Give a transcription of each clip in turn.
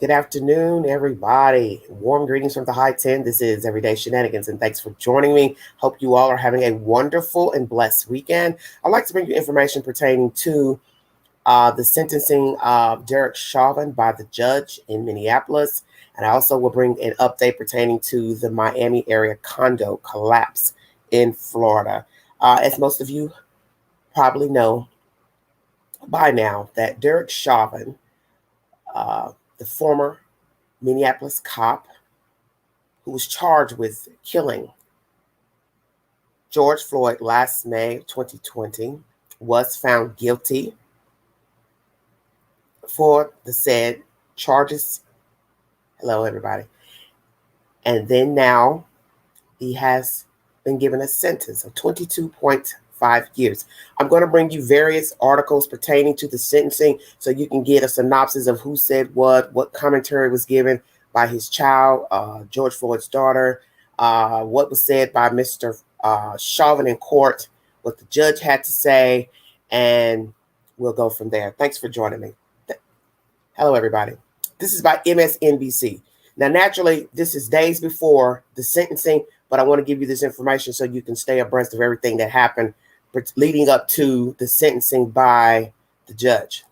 Good afternoon, everybody. Warm greetings from the High 10. This is Everyday Shenanigans, and thanks for joining me. Hope you all are having a wonderful and blessed weekend. I'd like to bring you information pertaining to the sentencing of Derek Chauvin by the judge in Minneapolis, and I also will bring an update pertaining to the Miami area condo collapse in Florida. As most of you probably know by now, that Derek Chauvin, the former Minneapolis cop who was charged with killing George Floyd last May 2020, was found guilty for the said charges. Hello, everybody. And then now he has been given a sentence of 22.5 years. I'm going to bring you various articles pertaining to the sentencing so you can get a synopsis of who said what commentary was given by his child, George Floyd's daughter, what was said by Mr. Chauvin in court, what the judge had to say, and we'll go from there. Thanks for joining me. Hello, everybody. This is by MSNBC. Now, naturally, this is days before the sentencing, but I want to give you this information so you can stay abreast of everything that happened leading up to the sentencing by the judge.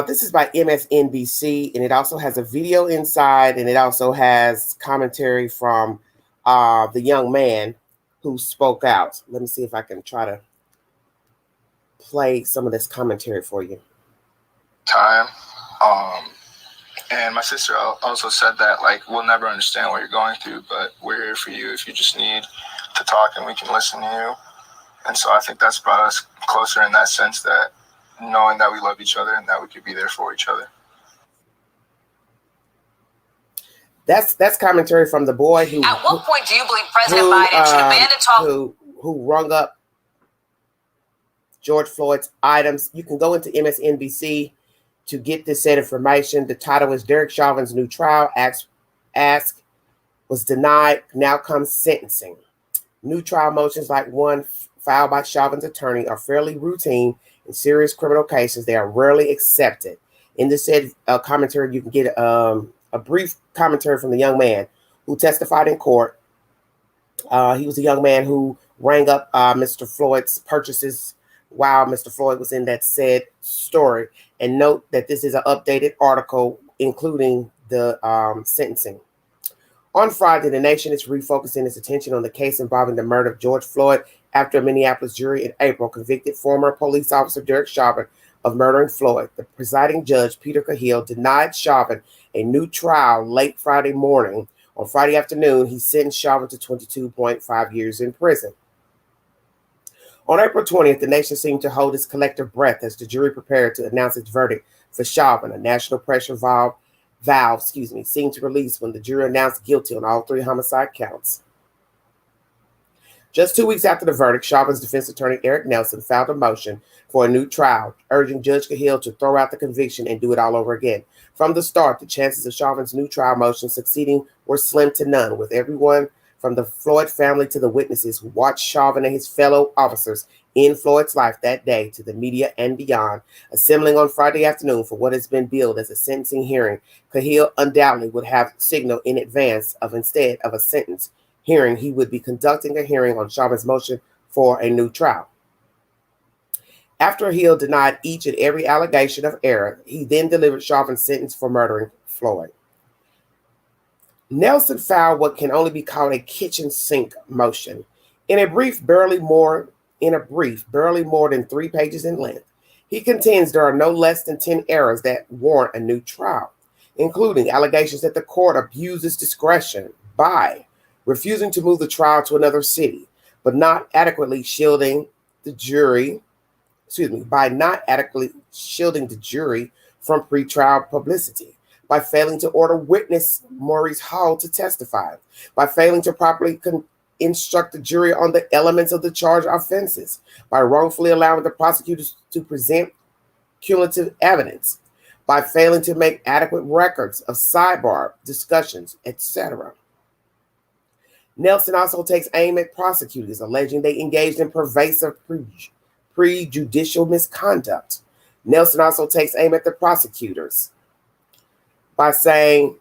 This is by MSNBC, and it also has a video inside, and it also has commentary from the young man who spoke out. Let me see if I can try to play some of this commentary for you. Time. And my sister also said that, like, we'll never understand what you're going through, but we're here for you if you just need to talk and we can listen to you. And so I think that's brought us closer in that sense, that knowing that we love each other and that we could be there for each other. That's commentary from the boy who. At what point do you believe President Biden should abandon talk? Who rung up George Floyd's items? You can go into MSNBC to get this said information. The title is Derek Chauvin's New Trial. Ask was denied. Now comes sentencing. New trial motions like one filed by Chauvin's attorney are fairly routine in serious criminal cases. They are rarely accepted. In this said commentary, you can get a brief commentary from the young man who testified in court. He was a young man who rang up Mr. Floyd's purchases while Mr. Floyd was in that said story. And note that this is an updated article, including the sentencing. On Friday, the nation is refocusing its attention on the case involving the murder of George Floyd after a Minneapolis jury in April convicted former police officer Derek Chauvin of murdering Floyd. The presiding judge, Peter Cahill, denied Chauvin a new trial late Friday morning. On Friday afternoon, he sentenced Chauvin to 22.5 years in prison. On April 20th, the nation seemed to hold its collective breath as the jury prepared to announce its verdict for Chauvin. A national pressure valve seemed to release when the jury announced guilty on all three homicide counts. Just 2 weeks after the verdict, Chauvin's defense attorney Eric Nelson filed a motion for a new trial, urging Judge Cahill to throw out the conviction and do it all over again. From the start, the chances of Chauvin's new trial motion succeeding were slim to none, with everyone from the Floyd family to the witnesses who watched Chauvin and his fellow officers in Floyd's life that day to the media and beyond, assembling on Friday afternoon for what has been billed as a sentencing hearing. Cahill undoubtedly would have signaled in advance of instead of a sentence hearing, he would be conducting a hearing on Chauvin's motion for a new trial. After Hill denied each and every allegation of error, he then delivered Chauvin's sentence for murdering Floyd. Nelson filed what can only be called a kitchen sink motion. In a brief, barely more than 3 pages in length, he contends there are no less than 10 errors that warrant a new trial, including allegations that the court abuses discretion by refusing to move the trial to another city, but not adequately shielding the jury, by not adequately shielding the jury from pretrial publicity, by failing to order witness Maurice Hall to testify, by failing to properly instruct the jury on the elements of the charged offenses, by wrongfully allowing the prosecutors to present cumulative evidence, by failing to make adequate records of sidebar discussions, etc. Nelson also takes aim at prosecutors, alleging they engaged in pervasive prejudicial misconduct. Nelson also takes aim at the prosecutors by saying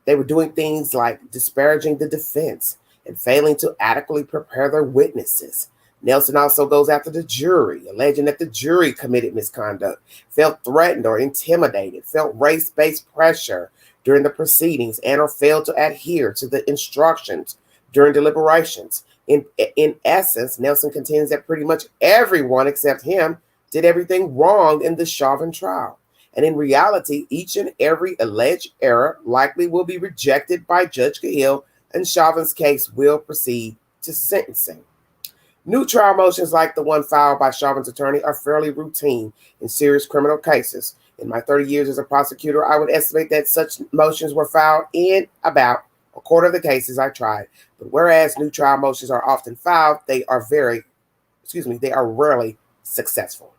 they were doing things like disparaging the defense and failing to adequately prepare their witnesses. Nelson also goes after the jury, alleging that the jury committed misconduct, felt threatened or intimidated, felt race-based pressure during the proceedings, and or failed to adhere to the instructions during deliberations. In essence, Nelson contends that pretty much everyone except him did everything wrong in the Chauvin trial. And in reality, each and every alleged error likely will be rejected by Judge Cahill, and Chauvin's case will proceed to sentencing. New trial motions like the one filed by Chauvin's attorney are fairly routine in serious criminal cases. In my 30 years as a prosecutor, I would estimate that such motions were filed in about a quarter of the cases I tried. But whereas new trial motions are often filed, they are rarely successful.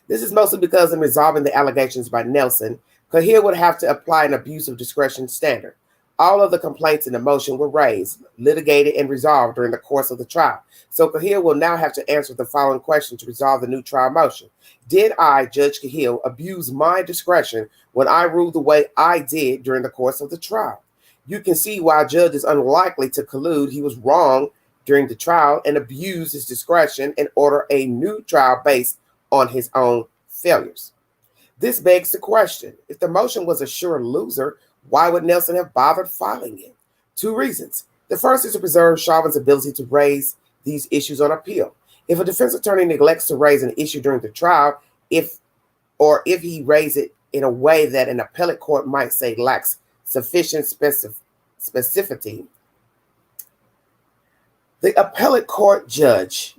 This is mostly because in resolving the allegations by Nelson, Cahill would have to apply an abuse of discretion standard. All of the complaints in the motion were raised, litigated, and resolved during the course of the trial. So Cahill will now have to answer the following question to resolve the new trial motion. Did I, Judge Cahill, abuse my discretion when I ruled the way I did during the course of the trial? You can see why a judge is unlikely to conclude he was wrong during the trial and abuse his discretion and order a new trial based on his own failures. This begs the question, if the motion was a sure loser, why would Nelson have bothered filing it? Two reasons. The first is to preserve Chauvin's ability to raise these issues on appeal. If a defense attorney neglects to raise an issue during the trial, if he raises it in a way that an appellate court might say lacks sufficient specificity, the appellate court judges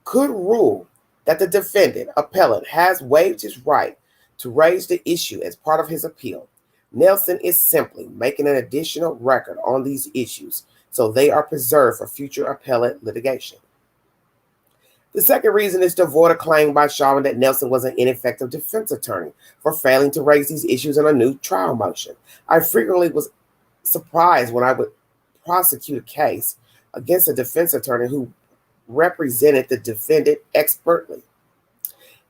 could rule that the defendant, appellant, has waived his right to raise the issue as part of his appeal. Nelson is simply making an additional record on these issues, so they are preserved for future appellate litigation. The second reason is to avoid a claim by Chauvin that Nelson was an ineffective defense attorney for failing to raise these issues in a new trial motion. I frequently was surprised when I would prosecute a case against a defense attorney who represented the defendant expertly,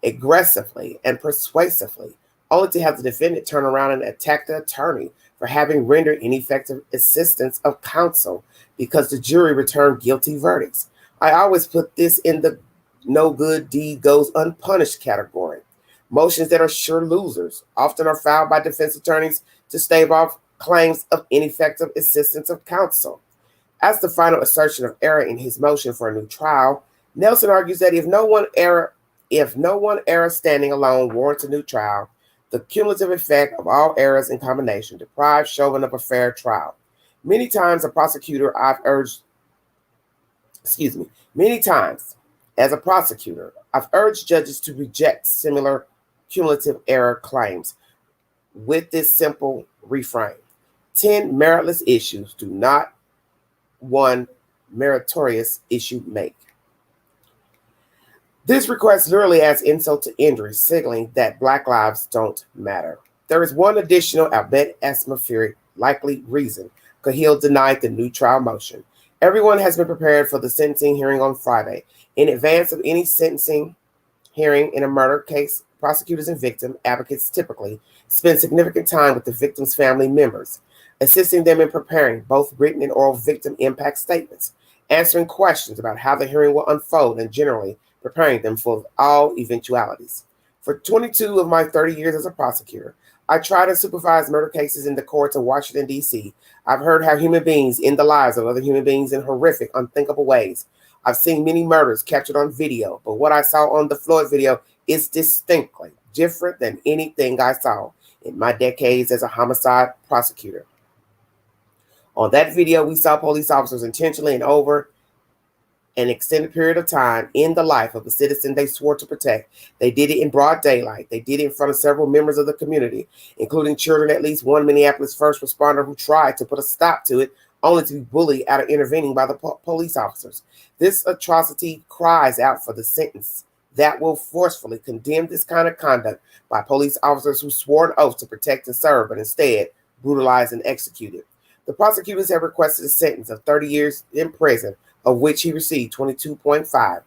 aggressively, and persuasively, only to have the defendant turn around and attack the attorney for having rendered ineffective assistance of counsel because the jury returned guilty verdicts. I always put this in the no good deed goes unpunished category. Motions that are sure losers often are filed by defense attorneys to stave off claims of ineffective assistance of counsel. As the final assertion of error in his motion for a new trial, Nelson argues that if no one error standing alone warrants a new trial, the cumulative effect of all errors in combination deprives Chauvin of a fair trial. Many times as a prosecutor, I've urged judges to reject similar cumulative error claims with this simple refrain: 10 meritless issues do not one meritorious issue make. This request literally adds insult to injury, signaling that Black lives don't matter. There is one additional, albeit atmospheric, likely reason Cahill denied the new trial motion. Everyone has been prepared for the sentencing hearing on Friday. In advance of any sentencing hearing in a murder case, prosecutors and victim advocates typically spend significant time with the victim's family members, assisting them in preparing both written and oral victim impact statements, answering questions about how the hearing will unfold, and generally preparing them for all eventualities. For 22 of my 30 years as a prosecutor, I try to supervise murder cases in the courts of Washington, D.C. I've heard how human beings end the lives of other human beings in horrific, unthinkable ways. I've seen many murders captured on video, but what I saw on the Floyd video is distinctly different than anything I saw in my decades as a homicide prosecutor. On that video, we saw police officers intentionally and over an extended period of time in the life of a citizen they swore to protect. They did it in broad daylight. They did it in front of several members of the community, including children, at least one Minneapolis first responder who tried to put a stop to it, only to be bullied out of intervening by the police officers. This atrocity cries out for the sentence that will forcefully condemn this kind of conduct by police officers who swore an oath to protect and serve, but instead brutalized and executed. The prosecutors have requested a sentence of 30 years in prison, of which he received 22.5.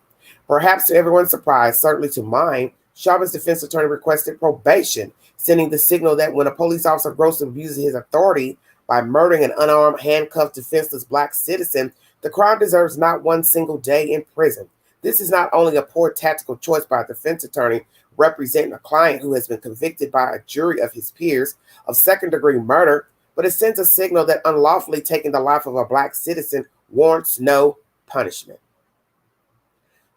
Perhaps to everyone's surprise, certainly to mine, Chauvin's defense attorney requested probation, sending the signal that when a police officer grossly abuses his authority by murdering an unarmed, handcuffed, defenseless black citizen, the crime deserves not one single day in prison. This is not only a poor tactical choice by a defense attorney representing a client who has been convicted by a jury of his peers of second-degree murder, but it sends a signal that unlawfully taking the life of a black citizen warrants no punishment.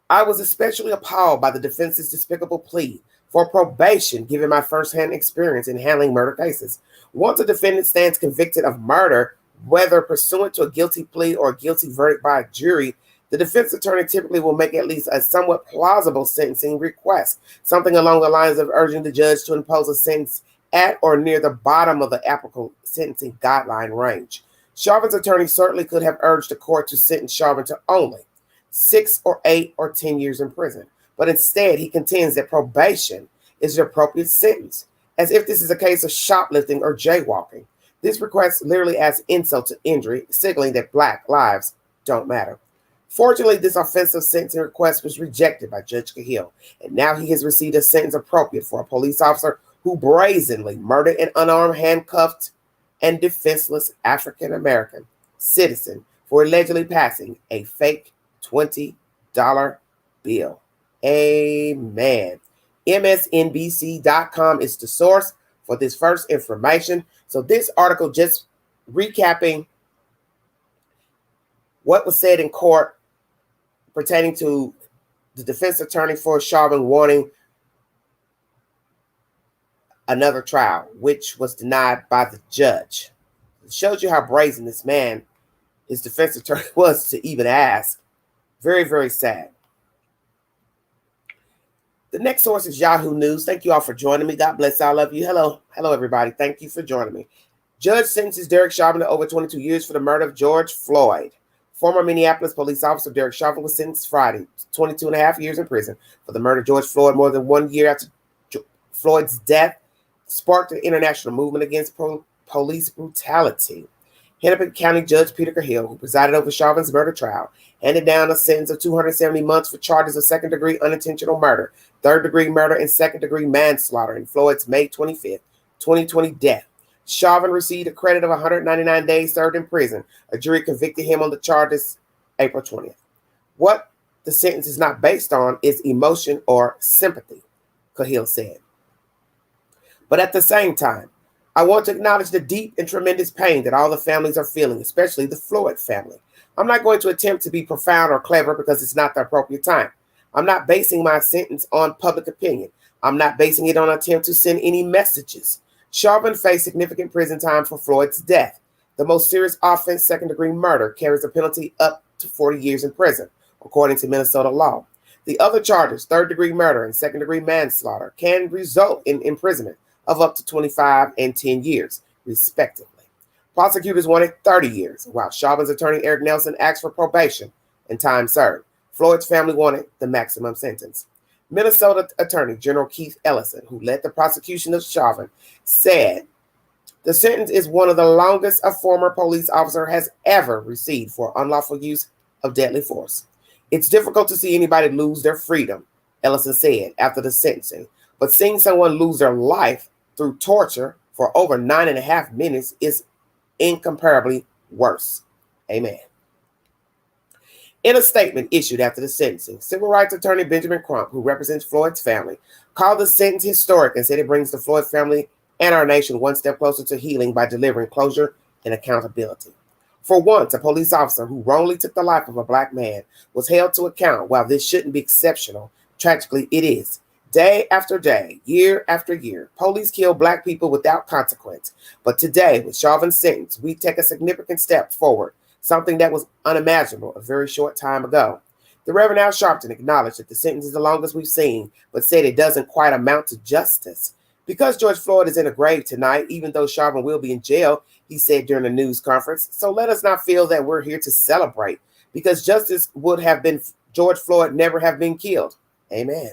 I was especially appalled by the defense's despicable plea for probation, given my firsthand experience in handling murder cases. Once a defendant stands convicted of murder, whether pursuant to a guilty plea or a guilty verdict by a jury, the defense attorney typically will make at least a somewhat plausible sentencing request, something along the lines of urging the judge to impose a sentence at or near the bottom of the applicable sentencing guideline range. Chauvin's attorney certainly could have urged the court to sentence Chauvin to only 6 or 8 or 10 years in prison, but instead he contends that probation is the appropriate sentence, as if this is a case of shoplifting or jaywalking. This request literally adds insult to injury, signaling that black lives don't matter. Fortunately, this offensive sentencing request was rejected by Judge Cahill, and now he has received a sentence appropriate for a police officer who brazenly murdered an unarmed, handcuffed, and defenseless African-American citizen for allegedly passing a fake $20 bill. Amen. MSNBC.com is the source for this first information. So this article just recapping what was said in court pertaining to the defense attorney for Chauvin wanting another trial, which was denied by the judge. It shows you how brazen this man, his defense attorney, was to even ask. Very, very sad. The next source is Yahoo News. Thank you all for joining me. God bless. I love you. Hello. Hello, everybody. Thank you for joining me. Judge sentences Derek Chauvin to over 22 years for the murder of George Floyd. Former Minneapolis police officer Derek Chauvin was sentenced Friday, 22 and a half years in prison for the murder of George Floyd more than 1 year after Floyd's death sparked an international movement against police brutality. Hennepin County Judge Peter Cahill, who presided over Chauvin's murder trial, handed down a sentence of 270 months for charges of second-degree unintentional murder, third-degree murder, and second-degree manslaughter in Floyd's May 25th, 2020 death. Chauvin received a credit of 199 days served in prison. A jury convicted him on the charges April 20th. What the sentence is not based on is emotion or sympathy, Cahill said. But at the same time, I want to acknowledge the deep and tremendous pain that all the families are feeling, especially the Floyd family. I'm not going to attempt to be profound or clever because it's not the appropriate time. I'm not basing my sentence on public opinion. I'm not basing it on an attempt to send any messages. Chauvin faced significant prison time for Floyd's death. The most serious offense, second-degree murder, carries a penalty up to 40 years in prison, according to Minnesota law. The other charges, third-degree murder and second-degree manslaughter, can result in imprisonment of up to 25 and 10 years, respectively. Prosecutors wanted 30 years, while Chauvin's attorney Eric Nelson asked for probation and time served. Floyd's family wanted the maximum sentence. Minnesota Attorney General Keith Ellison, who led the prosecution of Chauvin, said the sentence is one of the longest a former police officer has ever received for unlawful use of deadly force. It's difficult to see anybody lose their freedom, Ellison said after the sentencing, but seeing someone lose their life through torture for over 9.5 minutes is incomparably worse. Amen. In a statement issued after the sentencing, civil rights attorney Benjamin Crump, who represents Floyd's family, called the sentence historic and said it brings the Floyd family and our nation one step closer to healing by delivering closure and accountability. For once, a police officer who wrongly took the life of a black man was held to account. While this shouldn't be exceptional, tragically it is. Day after day, year after year, police kill black people without consequence. But today, with Chauvin's sentence, we take a significant step forward, something that was unimaginable a very short time ago. The Reverend Al Sharpton acknowledged that the sentence is the longest we've seen, but said it doesn't quite amount to justice. Because George Floyd is in a grave tonight, even though Chauvin will be in jail, he said during a news conference, so let us not feel that we're here to celebrate, because justice would have been George Floyd never have been killed. Amen.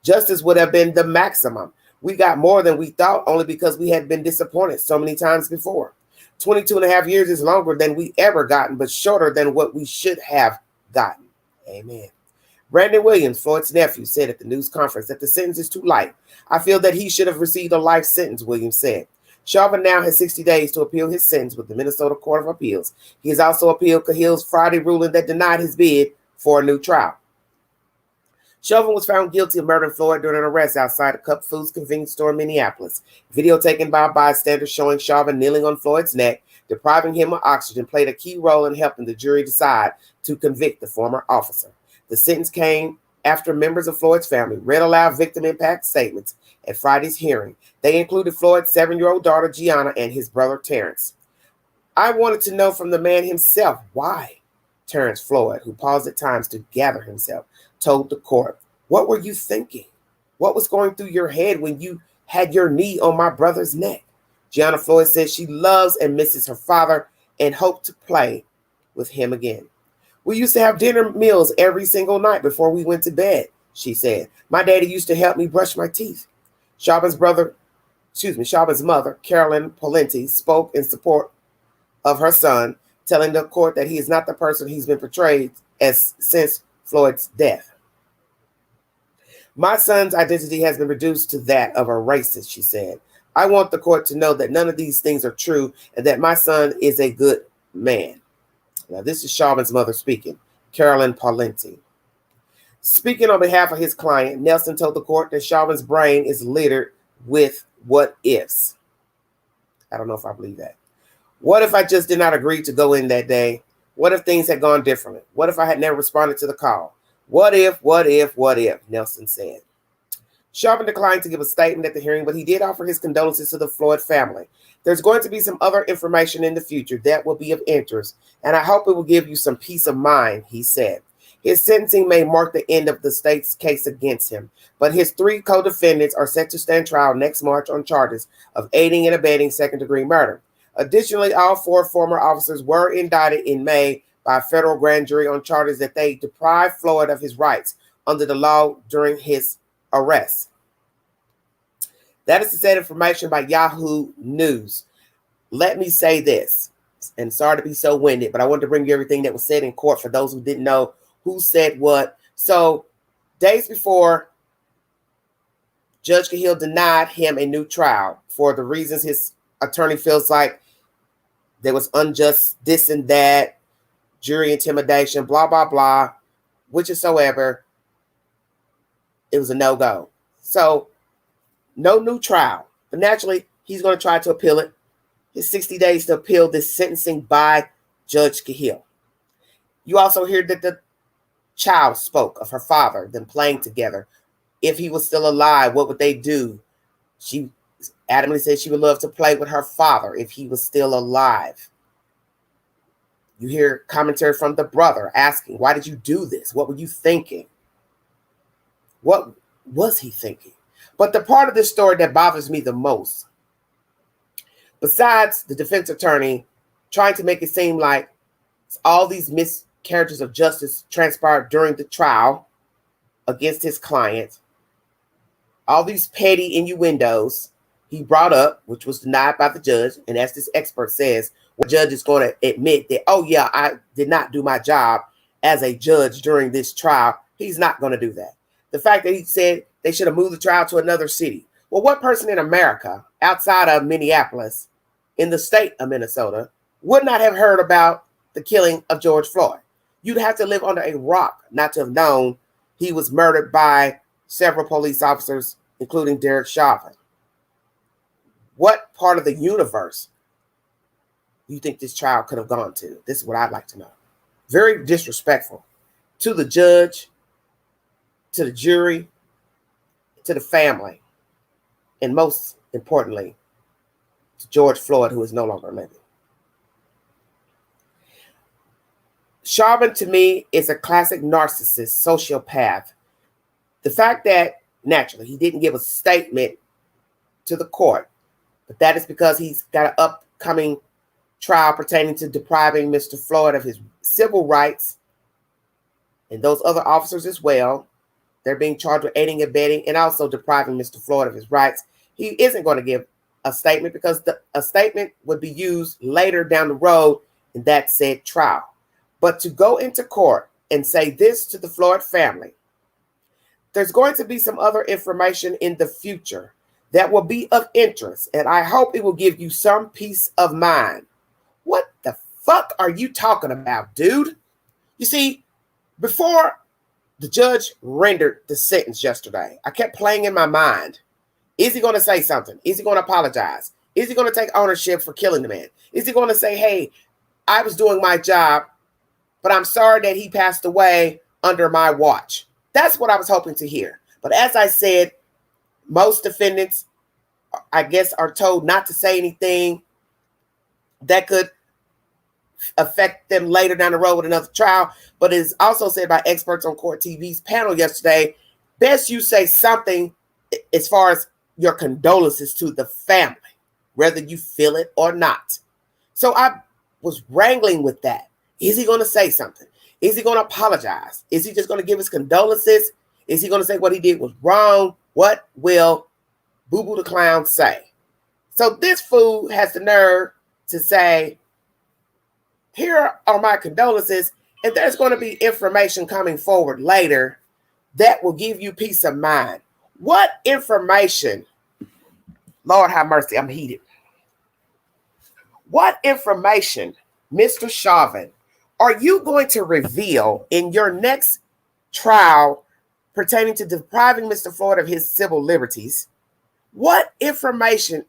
Justice would have been the maximum. We got more than we thought only because we had been disappointed so many times before. 22 and a half years is longer than we ever gotten, but shorter than what we should have gotten. Amen. Brandon Williams, Floyd's nephew, said at the news conference that the sentence is too light. I feel that he should have received a life sentence, Williams said. Chauvin now has 60 days to appeal his sentence with the Minnesota Court of Appeals. He has also appealed Cahill's Friday ruling that denied his bid for a new trial. Chauvin was found guilty of murdering Floyd during an arrest outside a Cup Foods convenience store in Minneapolis. Video taken by a bystander showing Chauvin kneeling on Floyd's neck, depriving him of oxygen, played a key role in helping the jury decide to convict the former officer. The sentence came after members of Floyd's family read aloud victim impact statements at Friday's hearing. They included Floyd's 7-year-old daughter, Gianna, and his brother, Terrence. I wanted to know from the man himself why, Terrence Floyd, who paused at times to gather himself, told the court. What were you thinking? What was going through your head when you had your knee on my brother's neck? Gianna Floyd says she loves and misses her father and hoped to play with him again. We used to have dinner meals every single night before we went to bed, she said. My daddy used to help me brush my teeth. Chauvin's mother, Carolyn Polenti, spoke in support of her son, telling the court that he is not the person he's been portrayed as since Floyd's death. My son's identity has been reduced to that of a racist, she said. I want the court to know that none of these things are true and that my son is a good man. Now, this is Chauvin's mother speaking, Carolyn Polenti. Speaking on behalf of his client, Nelson told the court that Chauvin's brain is littered with what ifs. I don't know if I believe that. What if I just did not agree to go in that day? What if things had gone differently? What if I had never responded to the call? What if, Nelson said. Chauvin declined to give a statement at the hearing, but he did offer his condolences to the Floyd family. There's going to be some other information in the future that will be of interest, and I hope it will give you some peace of mind, he said. His sentencing may mark the end of the state's case against him, but his 3 co-defendants are set to stand trial next March on charges of aiding and abetting second-degree murder. Additionally, all 4 former officers were indicted in May by a federal grand jury on charges that they deprived Floyd of his rights under the law during his arrest. That is the said information by Yahoo News. Let me say this, and sorry to be so winded, but I wanted to bring you everything that was said in court for those who didn't know who said what. So, days before, Judge Cahill denied him a new trial for the reasons his attorney feels like there was unjust this and that, jury intimidation, blah, blah, blah, whichsoever. It was a no-go. So, no new trial. But naturally, he's going to try to appeal it. His 60 days to appeal this sentencing by Judge Cahill. You also hear that the child spoke of her father, them playing together. If he was still alive, what would they do? She adamantly said she would love to play with her father if he was still alive. You hear commentary from the brother asking, why did you do this? What were you thinking? What was he thinking? But the part of this story that bothers me the most, besides the defense attorney trying to make it seem like all these miscarriages of justice transpired during the trial against his client, all these petty innuendos he brought up, which was denied by the judge, and as this expert says, the judge is going to admit that, oh yeah, I did not do my job as a judge during this trial. He's not going to do that. The fact that he said they should have moved the trial to another city. Well, what person in America, outside of Minneapolis, in the state of Minnesota, would not have heard about the killing of George Floyd? You'd have to live under a rock not to have known he was murdered by several police officers, including Derek Chauvin. What part of the universe do you think this trial could have gone to? This is what I'd like to know. Very disrespectful to the judge, to the jury, to the family, and most importantly, to George Floyd, who is no longer living. Chauvin, to me, is a classic narcissist, sociopath. The fact that, naturally, he didn't give a statement to the court, but that is because he's got an upcoming trial pertaining to depriving Mr. Floyd of his civil rights, and those other officers as well. They're being charged with aiding and abetting and also depriving Mr. Floyd of his rights. He isn't going to give a statement because a statement would be used later down the road in that said trial. But to go into court and say this to the Floyd family. There's going to be some other information in the future that will be of interest, and I hope it will give you some peace of mind. What the fuck are you talking about, dude? You see, before the judge rendered the sentence yesterday, I kept playing in my mind. Is he going to say something? Is he going to apologize? Is he going to take ownership for killing the man? Is he going to say, hey, I was doing my job, but I'm sorry that he passed away under my watch? That's what I was hoping to hear. But as I said, most defendants, I guess, are told not to say anything that could affect them later down the road with another trial. But it is also said by experts on Court TV's panel yesterday, best you say something as far as your condolences to the family, whether you feel it or not. So I was wrangling with that. Is he going to say something? Is he going to apologize? Is he just going to give his condolences? Is he going to say what he did was wrong? What will Boo Boo the Clown say? So this fool has the nerve to say, here are my condolences, and there's going to be information coming forward later that will give you peace of mind. What information? Lord have mercy, I'm heated. What information, Mr. Chauvin, are you going to reveal in your next trial pertaining to depriving Mr. Floyd of his civil liberties? What information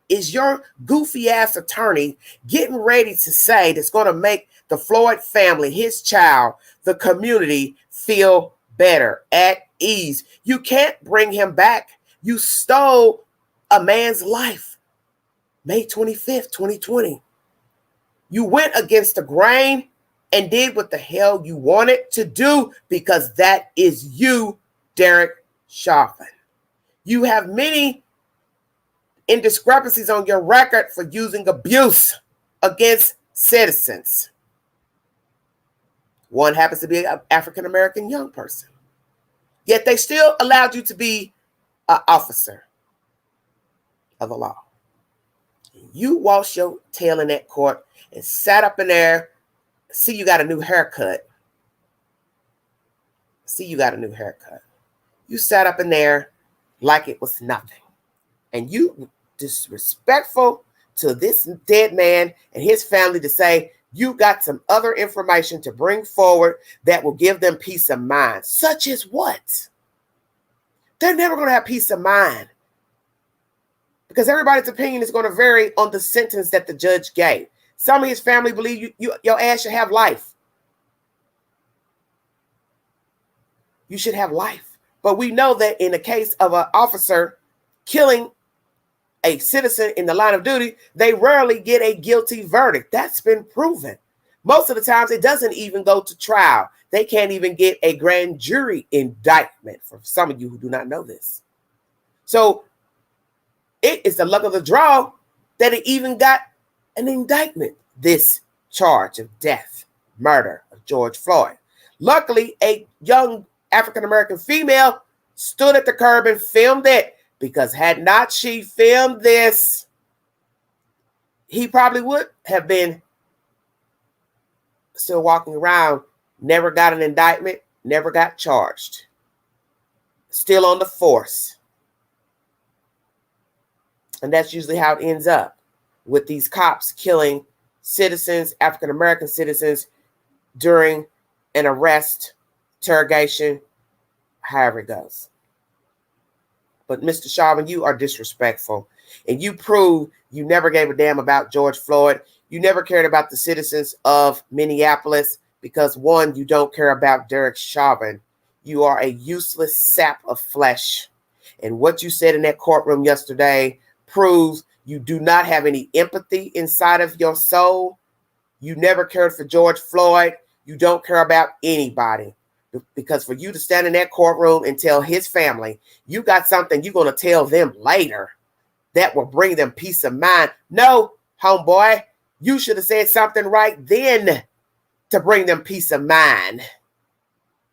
is your goofy ass attorney getting ready to say that's going to make the Floyd family, his child, the community feel better, at ease? You can't bring him back. You stole a man's life. May 25th, 2020. You went against the grain and did what the hell you wanted to do because that is you, Derek Chauvin. You have many indiscrepancies on your record for using abuse against citizens. One happens to be an African-American young person. Yet they still allowed you to be an officer of the law. You washed your tail in that court and sat up in there. See, you got a new haircut. You sat up in there like it was nothing. And you disrespectful to this dead man and his family to say you got some other information to bring forward that will give them peace of mind. Such as what? They're never going to have peace of mind because everybody's opinion is going to vary on the sentence that the judge gave. Some of his family believe your ass should have life. You should have life. But we know that in the case of an officer killing a citizen in the line of duty, they rarely get a guilty verdict. That's been proven. Most of the times it doesn't even go to trial. They can't even get a grand jury indictment, for some of you who do not know this. So it is the luck of the draw that it even got an indictment, this charge of death, murder of George Floyd. Luckily, a young African-American female stood at the curb and filmed it, because had not she filmed this, he probably would have been still walking around, never got an indictment, never got charged, still on the force. And that's usually how it ends up with these cops killing citizens, African-American citizens, during an arrest, interrogation, however it goes. But Mr. Chauvin, you are disrespectful. And you prove you never gave a damn about George Floyd. You never cared about the citizens of Minneapolis because, one, you don't care about Derek Chauvin. You are a useless sap of flesh. And what you said in that courtroom yesterday proves you do not have any empathy inside of your soul. You never cared for George Floyd. You don't care about anybody. Because for you to stand in that courtroom and tell his family, you got something you're going to tell them later that will bring them peace of mind. No, homeboy, you should have said something right then to bring them peace of mind.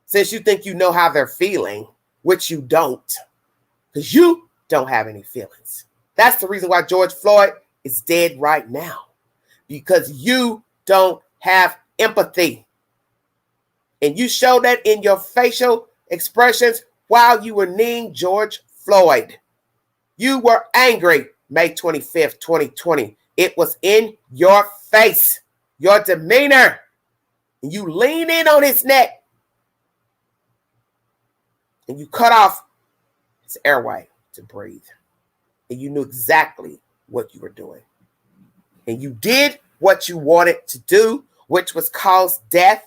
Since you think you know how they're feeling, which you don't. Because you don't have any feelings. That's the reason why George Floyd is dead right now. Because you don't have empathy. And you showed that in your facial expressions while you were kneeing George Floyd. You were angry May 25th, 2020. It was in your face, your demeanor. And you leaned in on his neck. And you cut off his airway to breathe. And you knew exactly what you were doing. And you did what you wanted to do, which was cause death.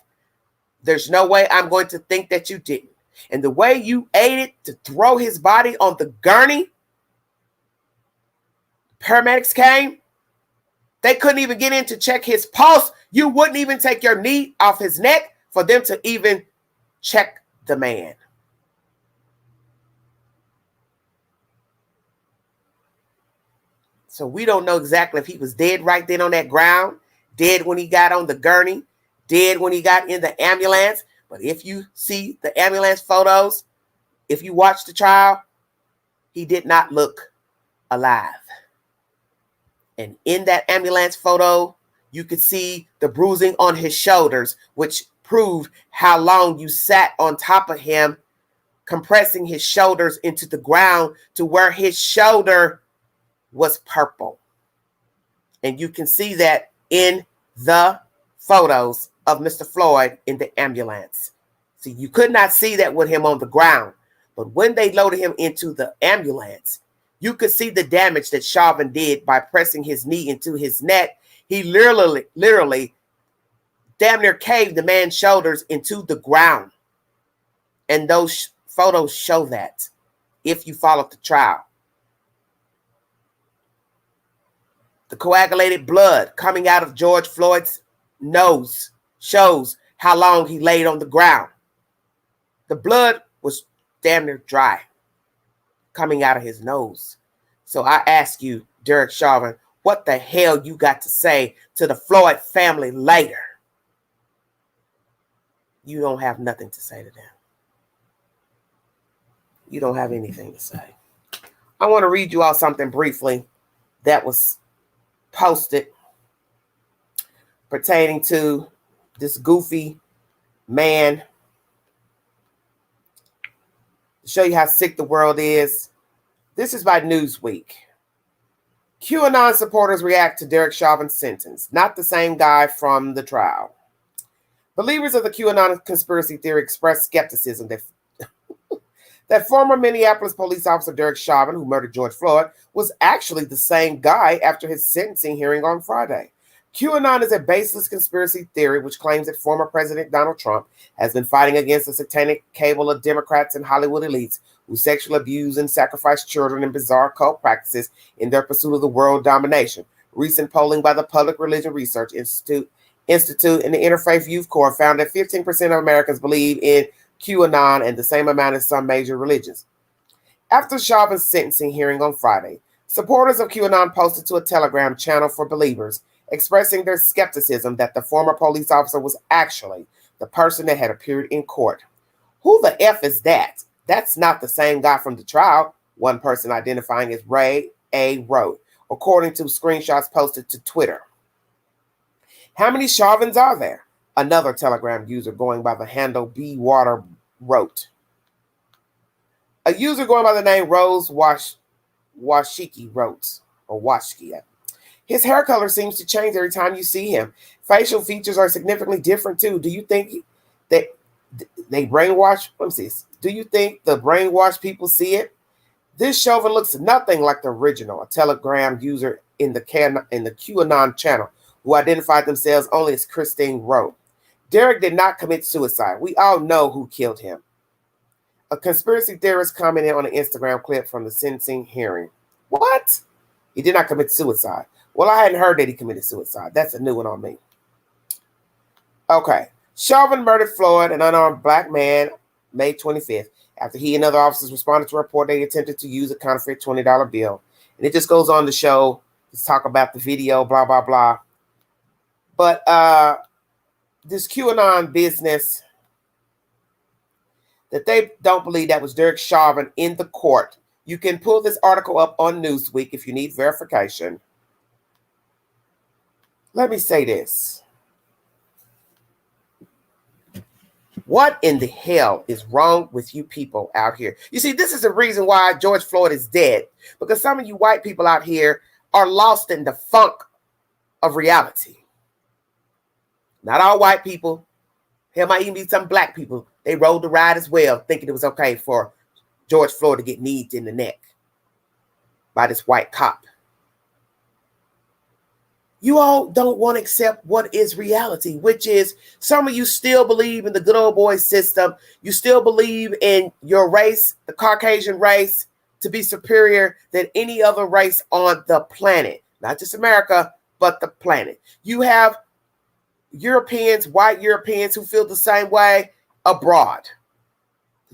There's no way I'm going to think that you didn't. And the way you aided to throw his body on the gurney, paramedics came. They couldn't even get in to check his pulse. You wouldn't even take your knee off his neck for them to even check the man. So we don't know exactly if he was dead right then on that ground, dead when he got on the gurney, dead when he got in the ambulance. But if you see the ambulance photos, if you watch the trial, he did not look alive. And in that ambulance photo, you could see the bruising on his shoulders, which proved how long you sat on top of him, compressing his shoulders into the ground to where his shoulder was purple. And you can see that in the photos of Mr. Floyd in the ambulance. See, you could not see that with him on the ground. But when they loaded him into the ambulance, you could see the damage that Chauvin did by pressing his knee into his neck. He literally damn near caved the man's shoulders into the ground. And those photos show that if you followed the trial. The coagulated blood coming out of George Floyd's nose shows how long he laid on the ground. The blood was damn near dry coming out of his nose. So I ask you, Derek Chauvin, what the hell you got to say to the Floyd family later? You don't have nothing to say to them. You don't have anything to say. I want to read you all something briefly that was posted pertaining to this goofy man. To show you how sick the world is. This is by Newsweek. QAnon supporters react to Derek Chauvin's sentence. Not the same guy from the trial. Believers of the QAnon conspiracy theory expressed skepticism that former Minneapolis police officer Derek Chauvin, who murdered George Floyd, was actually the same guy after his sentencing hearing on Friday. QAnon is a baseless conspiracy theory which claims that former President Donald Trump has been fighting against a satanic cabal of Democrats and Hollywood elites who sexually abuse and sacrifice children in bizarre cult practices in their pursuit of the world domination. Recent polling by the Public Religion Research Institute and the Interfaith Youth Corps found that 15% of Americans believe in QAnon and the same amount as some major religions. After Chauvin's sentencing hearing on Friday, supporters of QAnon posted to a Telegram channel for believers expressing their skepticism that the former police officer was actually the person that had appeared in court. Who the F is that? That's not the same guy from the trial, one person identifying as Ray A. wrote, according to screenshots posted to Twitter. How many Chauvins are there? Another Telegram user going by the handle B. Water wrote. A user going by the name Rose Washiki wrote, or Washki. His hair color seems to change every time you see him. Facial features are significantly different too. Do you think that they brainwash? Let me see. Do you think the brainwashed people see it? This Chauvin looks nothing like the original. A Telegram user in the QAnon channel who identified themselves only as Christine wrote. Derek did not commit suicide. We all know who killed him. A conspiracy theorist commented on an Instagram clip from the sentencing hearing. What? He did not commit suicide. Well, I hadn't heard that he committed suicide. That's a new one on me. Okay. Chauvin murdered Floyd, an unarmed black man, May 25th, after he and other officers responded to a report they attempted to use a counterfeit $20 bill. And it just goes on to show, let's talk about the video, blah, blah, blah. But this QAnon business, that they don't believe that was Derek Chauvin in the court. You can pull this article up on Newsweek if you need verification. Let me say this. What in the hell is wrong with you people out here? You see, this is the reason why George Floyd is dead. Because some of you white people out here are lost in the funk of reality. Not all white people. There might even be some black people. They rode the ride as well, thinking it was okay for George Floyd to get kneed in the neck by this white cop. You all don't want to accept what is reality, which is some of you still believe in the good old boy system. You still believe in your race, the Caucasian race, to be superior than any other race on the planet. Not just America, but the planet. You have Europeans, white Europeans who feel the same way abroad.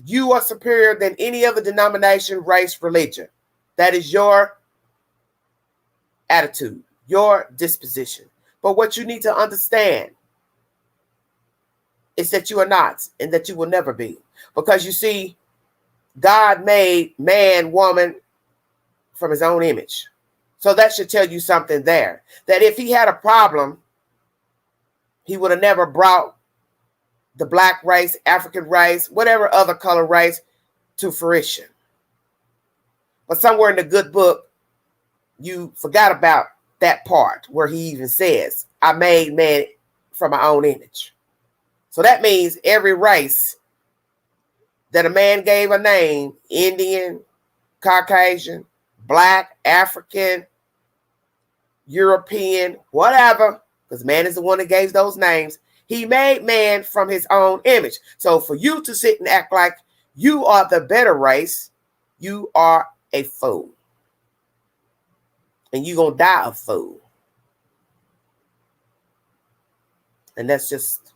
You are superior than any other denomination, race, religion. That is your attitude, your disposition. But what you need to understand is that you are not, and that you will never be. Because you see, God made man, woman from his own image. So that should tell you something there. That if he had a problem, he would have never brought the black race, African race, whatever other color race to fruition. But somewhere in the good book, you forgot about that part where he even says, I made man from my own image. So that means every race that a man gave a name, Indian, Caucasian, black, African, European, whatever, because man is the one that gave those names. He made man from his own image. So for you to sit and act like you are the better race, you are a fool. And you're going to die a fool. And that's just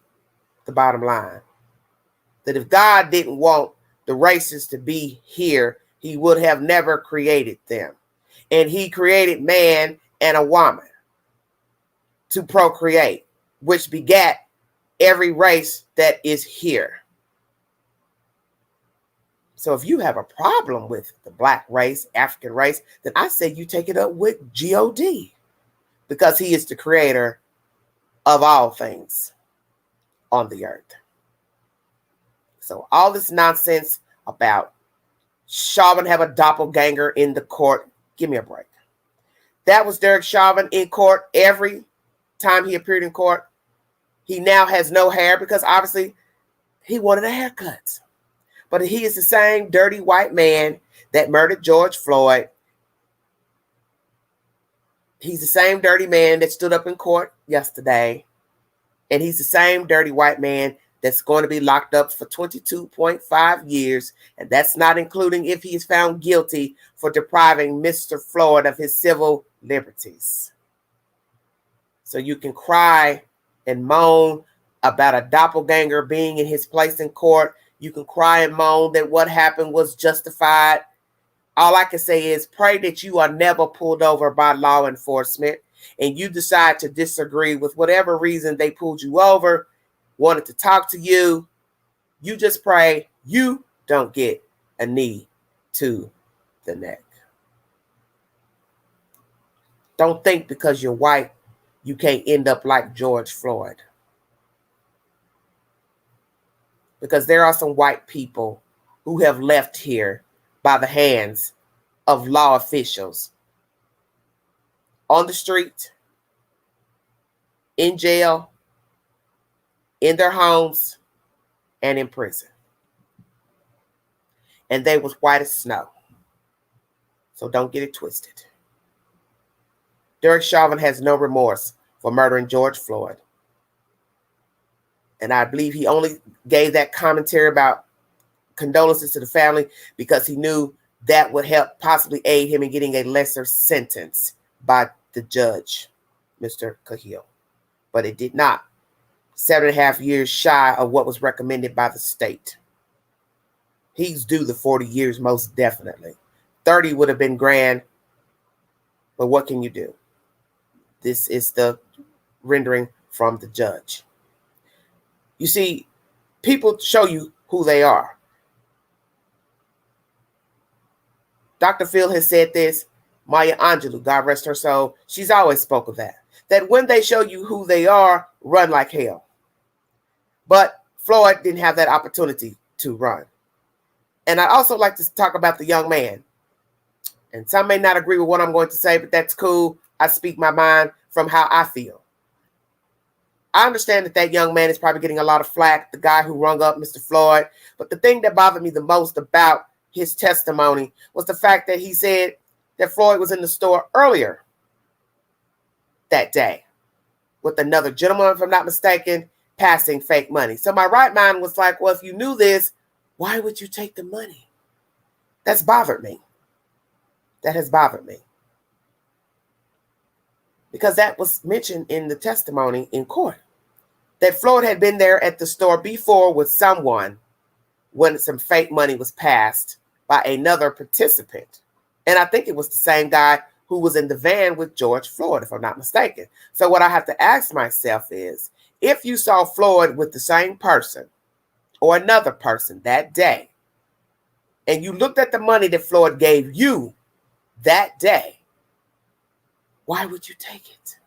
the bottom line. That if God didn't want the races to be here, he would have never created them. And he created man and a woman to procreate, which begat every race that is here. So if you have a problem with the black race, African race, then I say you take it up with God, because he is the creator of all things on the earth. So all this nonsense about Chauvin have a doppelganger in the court, give me a break. That was Derek Chauvin in court. Every time he appeared in court, he now has no hair because obviously he wanted a haircut. But he is the same dirty white man that murdered George Floyd. He's the same dirty man that stood up in court yesterday. And he's the same dirty white man that's going to be locked up for 22.5 years. And that's not including if he is found guilty for depriving Mr. Floyd of his civil liberties. So you can cry and moan about a doppelganger being in his place in court. You can cry and moan that what happened was justified. All I can say is pray that you are never pulled over by law enforcement and you decide to disagree with whatever reason they pulled you over, wanted to talk to you. You just pray you don't get a knee to the neck. Don't think because you're white, you can't end up like George Floyd. Because there are some white people who have left here by the hands of law officials on the street, in jail, in their homes, and in prison. And they was white as snow. So don't get it twisted. Derek Chauvin has no remorse for murdering George Floyd. And I believe he only gave that commentary about condolences to the family because he knew that would help possibly aid him in getting a lesser sentence by the judge, Mr. Cahill. But it did not. 7.5 years shy of what was recommended by the state. He's due the 40 years most definitely. 30 would have been grand. But what can you do? This is the rendering from the judge. You see, people show you who they are. Dr. Phil has said this. Maya Angelou, God rest her soul, she's always spoke of that. That when they show you who they are, run like hell. But Floyd didn't have that opportunity to run. And I'd also like to talk about the young man. And some may not agree with what I'm going to say, but that's cool. I speak my mind from how I feel. I understand that young man is probably getting a lot of flack, the guy who rung up Mr. Floyd. But the thing that bothered me the most about his testimony was the fact that he said that Floyd was in the store earlier that day with another gentleman, if I'm not mistaken, passing fake money. So my right mind was like, well, if you knew this, why would you take the money? That's bothered me. That has bothered me. Because that was mentioned in the testimony in court. That Floyd had been there at the store before with someone when some fake money was passed by another participant. And I think it was the same guy who was in the van with George Floyd, if I'm not mistaken. So what I have to ask myself is, if you saw Floyd with the same person or another person that day, and you looked at the money that Floyd gave you that day, why would you take it?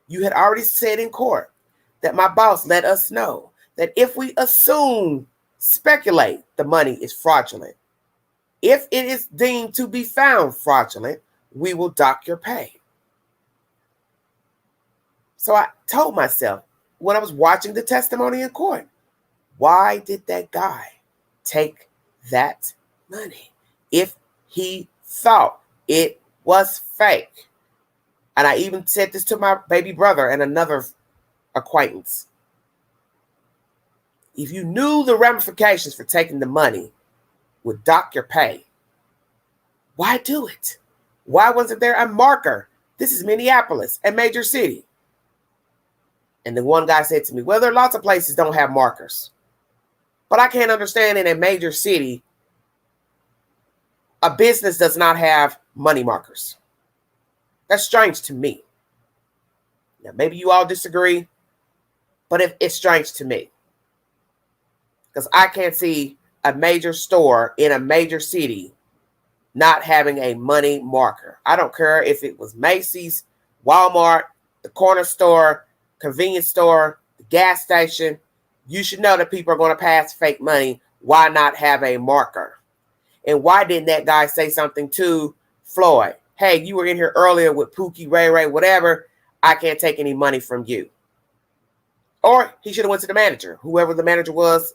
You had already said in court that my boss let us know that if we speculate the money is fraudulent, if it is deemed to be found fraudulent, we will dock your pay. So I told myself when I was watching the testimony in court, why did that guy take that money if he thought it was fake? And I even said this to my baby brother and another acquaintance. If you knew the ramifications for taking the money would dock your pay, why do it? Why wasn't there a marker? This is Minneapolis, a major city. And then one guy said to me, well, there are lots of places don't have markers. But I can't understand in a major city, a business does not have money markers. That's strange to me. Now, maybe you all disagree, but it's strange to me. Because I can't see a major store in a major city not having a money marker. I don't care if it was Macy's, Walmart, the corner store, convenience store, the gas station. You should know that people are going to pass fake money. Why not have a marker? And why didn't that guy say something to Floyd? Hey, you were in here earlier with Pookie, Ray, whatever. I can't take any money from you. Or he should have went to the manager, whoever the manager was,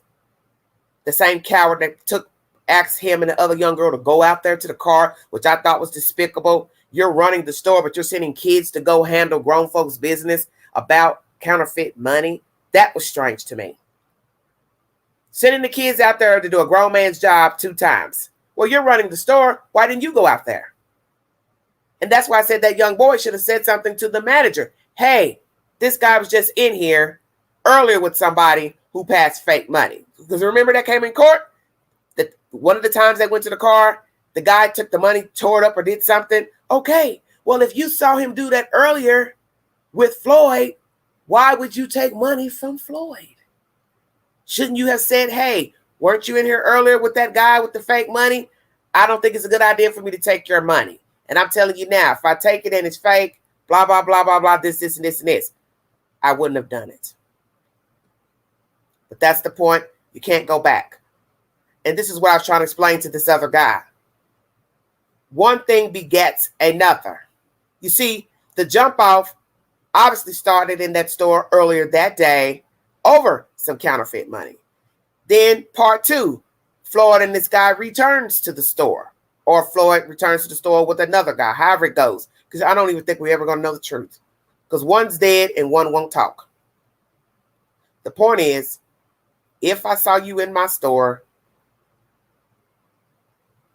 the same coward that asked him and the other young girl to go out there to the car, which I thought was despicable. You're running the store, but you're sending kids to go handle grown folks' business about counterfeit money. That was strange to me. Sending the kids out there to do a grown man's job 2 times. Well, you're running the store. Why didn't you go out there? And that's why I said that young boy should have said something to the manager. Hey, this guy was just in here earlier with somebody who passed fake money. Because remember that came in court? That one of the times they went to the car, the guy took the money, tore it up or did something. Okay, well, if you saw him do that earlier with Floyd, why would you take money from Floyd? Shouldn't you have said, hey, weren't you in here earlier with that guy with the fake money? I don't think it's a good idea for me to take your money. And I'm telling you now, if I take it and it's fake, blah, blah, blah, blah, blah, this, and this, and this, I wouldn't have done it. But that's the point. You can't go back. And this is what I was trying to explain to this other guy. One thing begets another. You see, the jump off obviously started in that store earlier that day over some counterfeit money. Then part 2, Floyd and this guy returns to the store. Or Floyd returns to the store with another guy, however it goes. Because I don't even think we're ever going to know the truth. Because one's dead and one won't talk. The point is, if I saw you in my store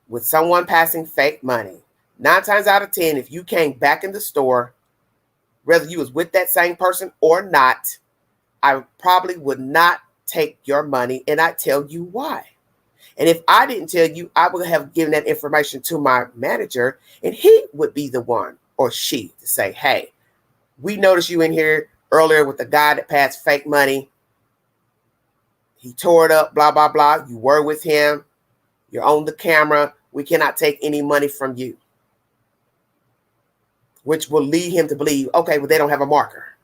with someone passing fake money, 9 times out of 10, if you came back in the store, whether you was with that same person or not, I probably would not take your money, and I'd tell you why. And if I didn't tell you, I would have given that information to my manager, and he would be the one or she to say, hey, we noticed you in here earlier with the guy that passed fake money. He tore it up, blah, blah, blah. You were with him. You're on the camera. We cannot take any money from you. Which will lead him to believe, okay, well, they don't have a marker.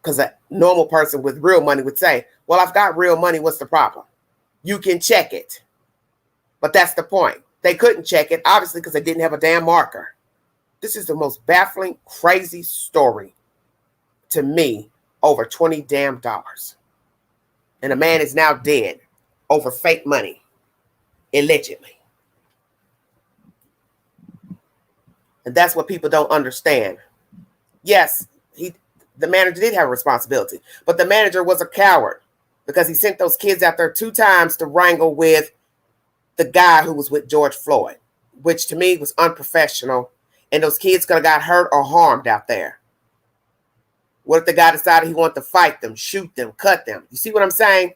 Because a normal person with real money would say, well, I've got real money. What's the problem? You can check it. But that's the point. They couldn't check it, obviously, because they didn't have a damn marker. This is the most baffling, crazy story to me, over $20 damn. And a man is now dead over fake money, allegedly. And that's what people don't understand. Yes, the manager did have a responsibility, but the manager was a coward because he sent those kids out there 2 times to wrangle with the guy who was with George Floyd, which to me was unprofessional. And those kids could have got hurt or harmed out there. What if the guy decided he wanted to fight them, shoot them, cut them? You see what I'm saying?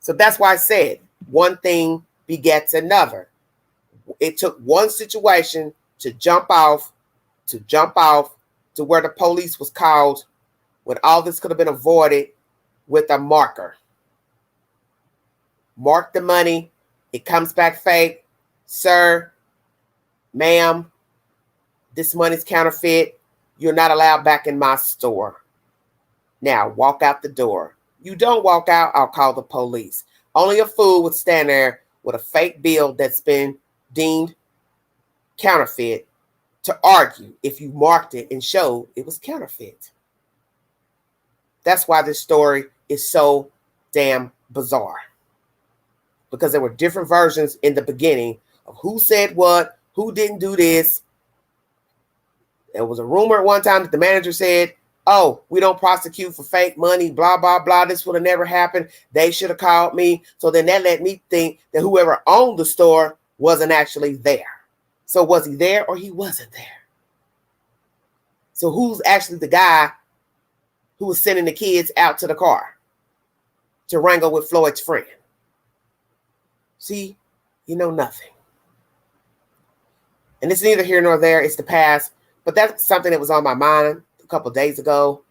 So that's why I said one thing begets another. It took one situation to jump off to where the police was called, when all this could have been avoided with a marker. Mark the money. It comes back fake. Sir, ma'am, this money's counterfeit. You're not allowed back in my store. Now, walk out the door. You don't walk out, I'll call the police. Only a fool would stand there with a fake bill that's been deemed counterfeit to argue if you marked it and showed it was counterfeit. That's why this story is so damn bizarre. Because there were different versions in the beginning of who said what, who didn't do this. There was a rumor at one time that the manager said, oh, we don't prosecute for fake money, blah, blah, blah. This would have never happened. They should have called me. So then that let me think that whoever owned the store wasn't actually there. So was he there or he wasn't there? So who's actually the guy who was sending the kids out to the car to wrangle with Floyd's friend? See, you know nothing. And it's neither here nor there. It's the past. But that's something that was on my mind a couple of days ago,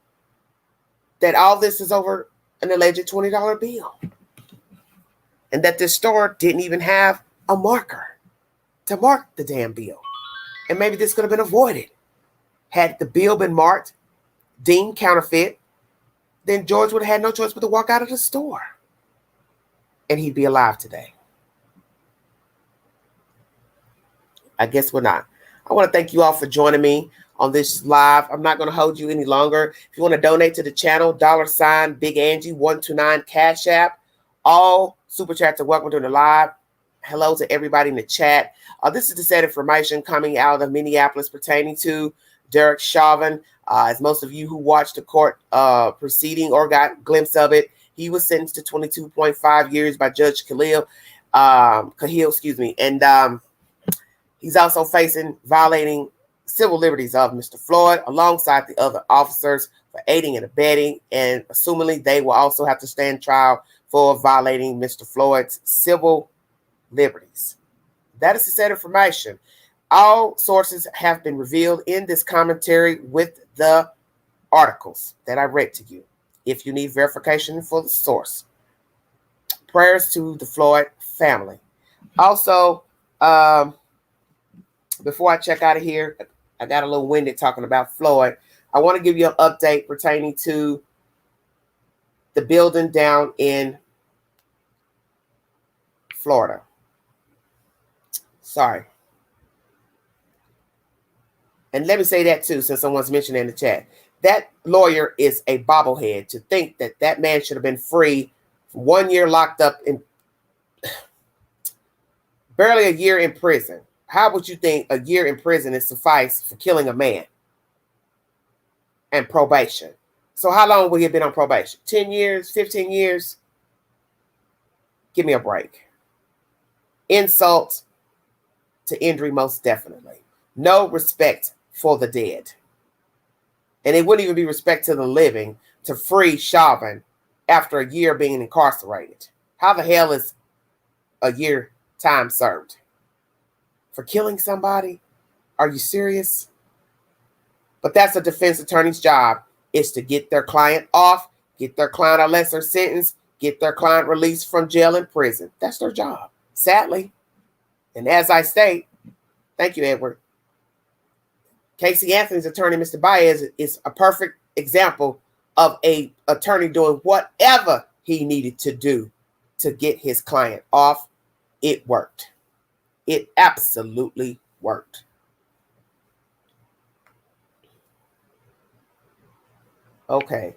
that all this is over an alleged $20 bill. And that this store didn't even have a marker to mark the damn bill. And maybe this could have been avoided. Had the bill been marked, deemed counterfeit, then George would have had no choice but to walk out of the store. And he'd be alive today. I guess we're not. I want to thank you all for joining me on this live. I'm not going to hold you any longer. If you want to donate to the channel, $ Big Angie 129 Cash App. All super chats are welcome during the live. Hello to everybody in the chat. This is the set information coming out of Minneapolis pertaining to Derek Chauvin. As most of you who watched the court proceeding or got a glimpse of it, he was sentenced to 22.5 years by Judge Cahill, and he's also facing violating civil liberties of Mr. Floyd alongside the other officers for aiding and abetting, and assumingly they will also have to stand trial for violating Mr. Floyd's civil liberties. That is the set information. All sources have been revealed in this commentary with the articles that I read to you. If you need verification for the source, prayers to the Floyd family. Also, before I check out of here, I got a little winded talking about Floyd. I want to give you an update pertaining to the building down in Florida. Sorry. And let me say that too, since someone's mentioned in the chat. That lawyer is a bobblehead to think that that man should have been free for 1 year locked up in barely a year in prison. How would you think a year in prison is suffice for killing a man? And probation. So how long will he have been on probation? 10 years, 15 years? Give me a break. Insult to injury, most definitely. No respect for the dead. And it wouldn't even be respect to the living to free Chauvin after a year being incarcerated. How the hell is a year time served? For killing somebody? Are you serious? But that's a defense attorney's job, is to get their client off, get their client a lesser sentence, get their client released from jail and prison. That's their job, sadly. And as I state, thank you, Edward. Casey Anthony's attorney, Mr. Baez, is a perfect example of a attorney doing whatever he needed to do to get his client off. It worked. It absolutely worked. Okay.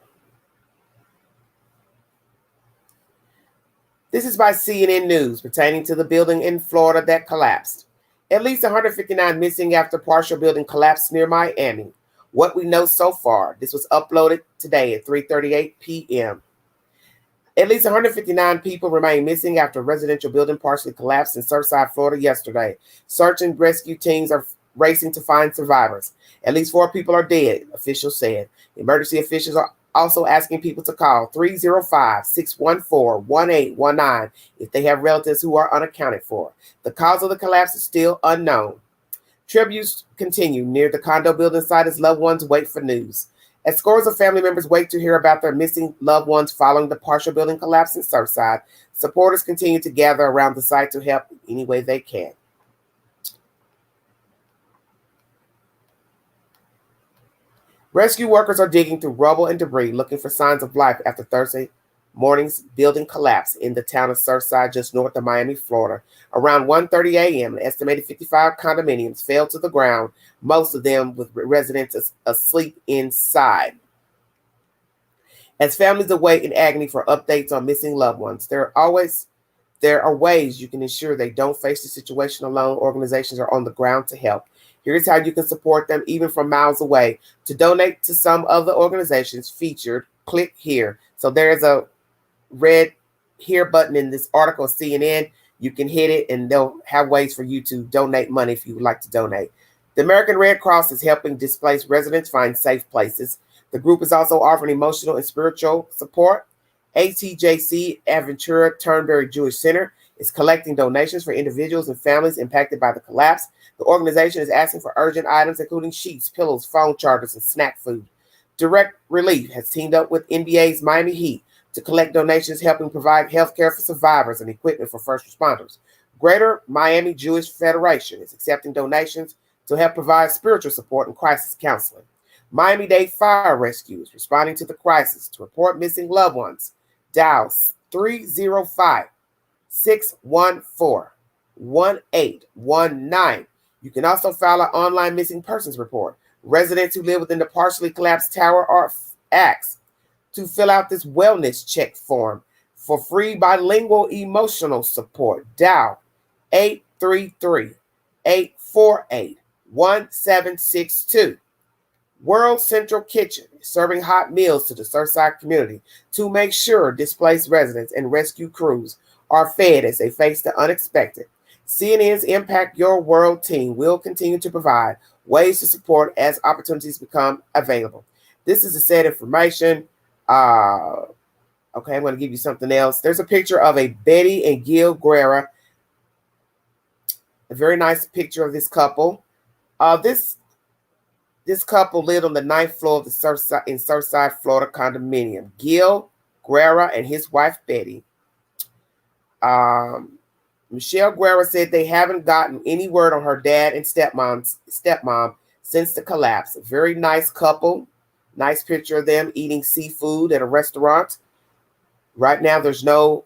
This is by CNN News pertaining to the building in Florida that collapsed. At least 159 missing after partial building collapse near Miami. What we know so far. This was uploaded today at 3:38 p.m. At least 159 people remain missing after a residential building partially collapsed in Surfside, Florida yesterday. Search and rescue teams are racing to find survivors. At least 4 people are dead, officials said. Emergency officials are also asking people to call 305-614-1819 if they have relatives who are unaccounted for. The cause of the collapse is still unknown. Tributes continue near the condo building site as loved ones wait for news. As scores of family members wait to hear about their missing loved ones following the partial building collapse in Surfside, supporters continue to gather around the site to help in any way they can. Rescue workers are digging through rubble and debris looking for signs of life after Thursday morning's building collapse in the town of Surfside, just north of Miami, Florida. Around 1:30 a.m., an estimated 55 condominiums fell to the ground, most of them with residents asleep inside. As families await in agony for updates on missing loved ones, there are ways you can ensure they don't face the situation alone. Organizations are on the ground to help. Here's how you can support them even from miles away. To donate to some of the organizations featured, click here. So there's a red here button in this article, CNN. You can hit it and they'll have ways for you to donate money if you would like to donate. The American Red Cross is helping displaced residents find safe places. The group is also offering emotional and spiritual support. ATJC Aventura Turnberry Jewish Center is collecting donations for individuals and families impacted by the collapse. The organization is asking for urgent items, including sheets, pillows, phone chargers, and snack food. Direct Relief has teamed up with NBA's Miami Heat to collect donations, helping provide health care for survivors and equipment for first responders. Greater Miami Jewish Federation is accepting donations to help provide spiritual support and crisis counseling. Miami-Dade Fire Rescue is responding to the crisis. To report missing loved ones, dial 305-614-1819. You can also file an online missing persons report. Residents who live within the partially collapsed tower are asked to fill out this wellness check form for free bilingual emotional support. Dial 833-848-1762. World Central Kitchen is serving hot meals to the Surfside community to make sure displaced residents and rescue crews are fed as they face the unexpected. CNN's Impact Your World team will continue to provide ways to support as opportunities become available. This is the said information. Okay, I'm going to give you something else. There's a picture of a Betty and Gil Guerra. A very nice picture of this couple. This couple lived on the 9th floor of the Surfside, Florida condominium. Gil Guerra and his wife Betty. Michelle Guerra said they haven't gotten any word on her dad and stepmom since the collapse. A very nice couple. Nice picture of them eating seafood at a restaurant. Right now, there's no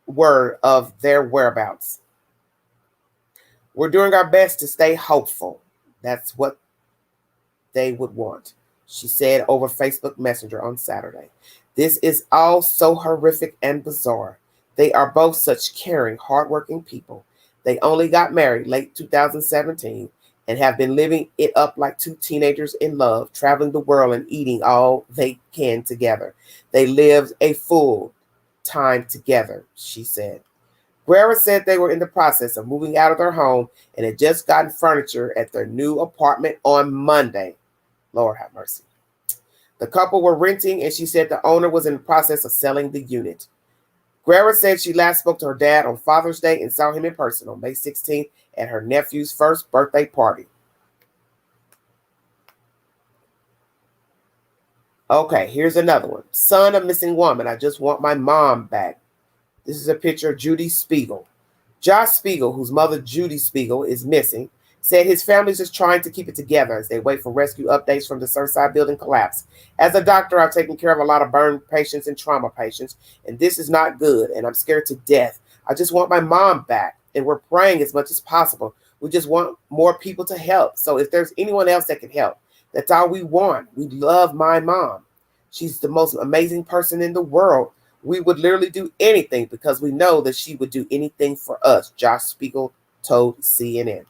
word of their whereabouts. We're doing our best to stay hopeful. That's what they would want, she said over Facebook Messenger on Saturday. This is all so horrific and bizarre. They are both such caring, hardworking people. They only got married late 2017 and have been living it up like 2 teenagers in love, traveling the world and eating all they can together. They lived a full time together, she said. Guerra said they were in the process of moving out of their home and had just gotten furniture at their new apartment on Monday. Lord have mercy. The couple were renting, and she said the owner was in the process of selling the unit. Guerra said she last spoke to her dad on Father's Day and saw him in person on May 16th at her nephew's first birthday party. Okay, here's another one. Son of missing woman. I just want my mom back. This is a picture of Judy Spiegel. Josh Spiegel, whose mother Judy Spiegel is missing, said his family is just trying to keep it together as they wait for rescue updates from the Surfside building collapse. As a doctor, I've taken care of a lot of burn patients and trauma patients, and this is not good, and I'm scared to death. I just want my mom back, and we're praying as much as possible. We just want more people to help. So if there's anyone else that can help, that's all we want. We love my mom. She's the most amazing person in the world. We would literally do anything because we know that she would do anything for us, Josh Spiegel told CNN.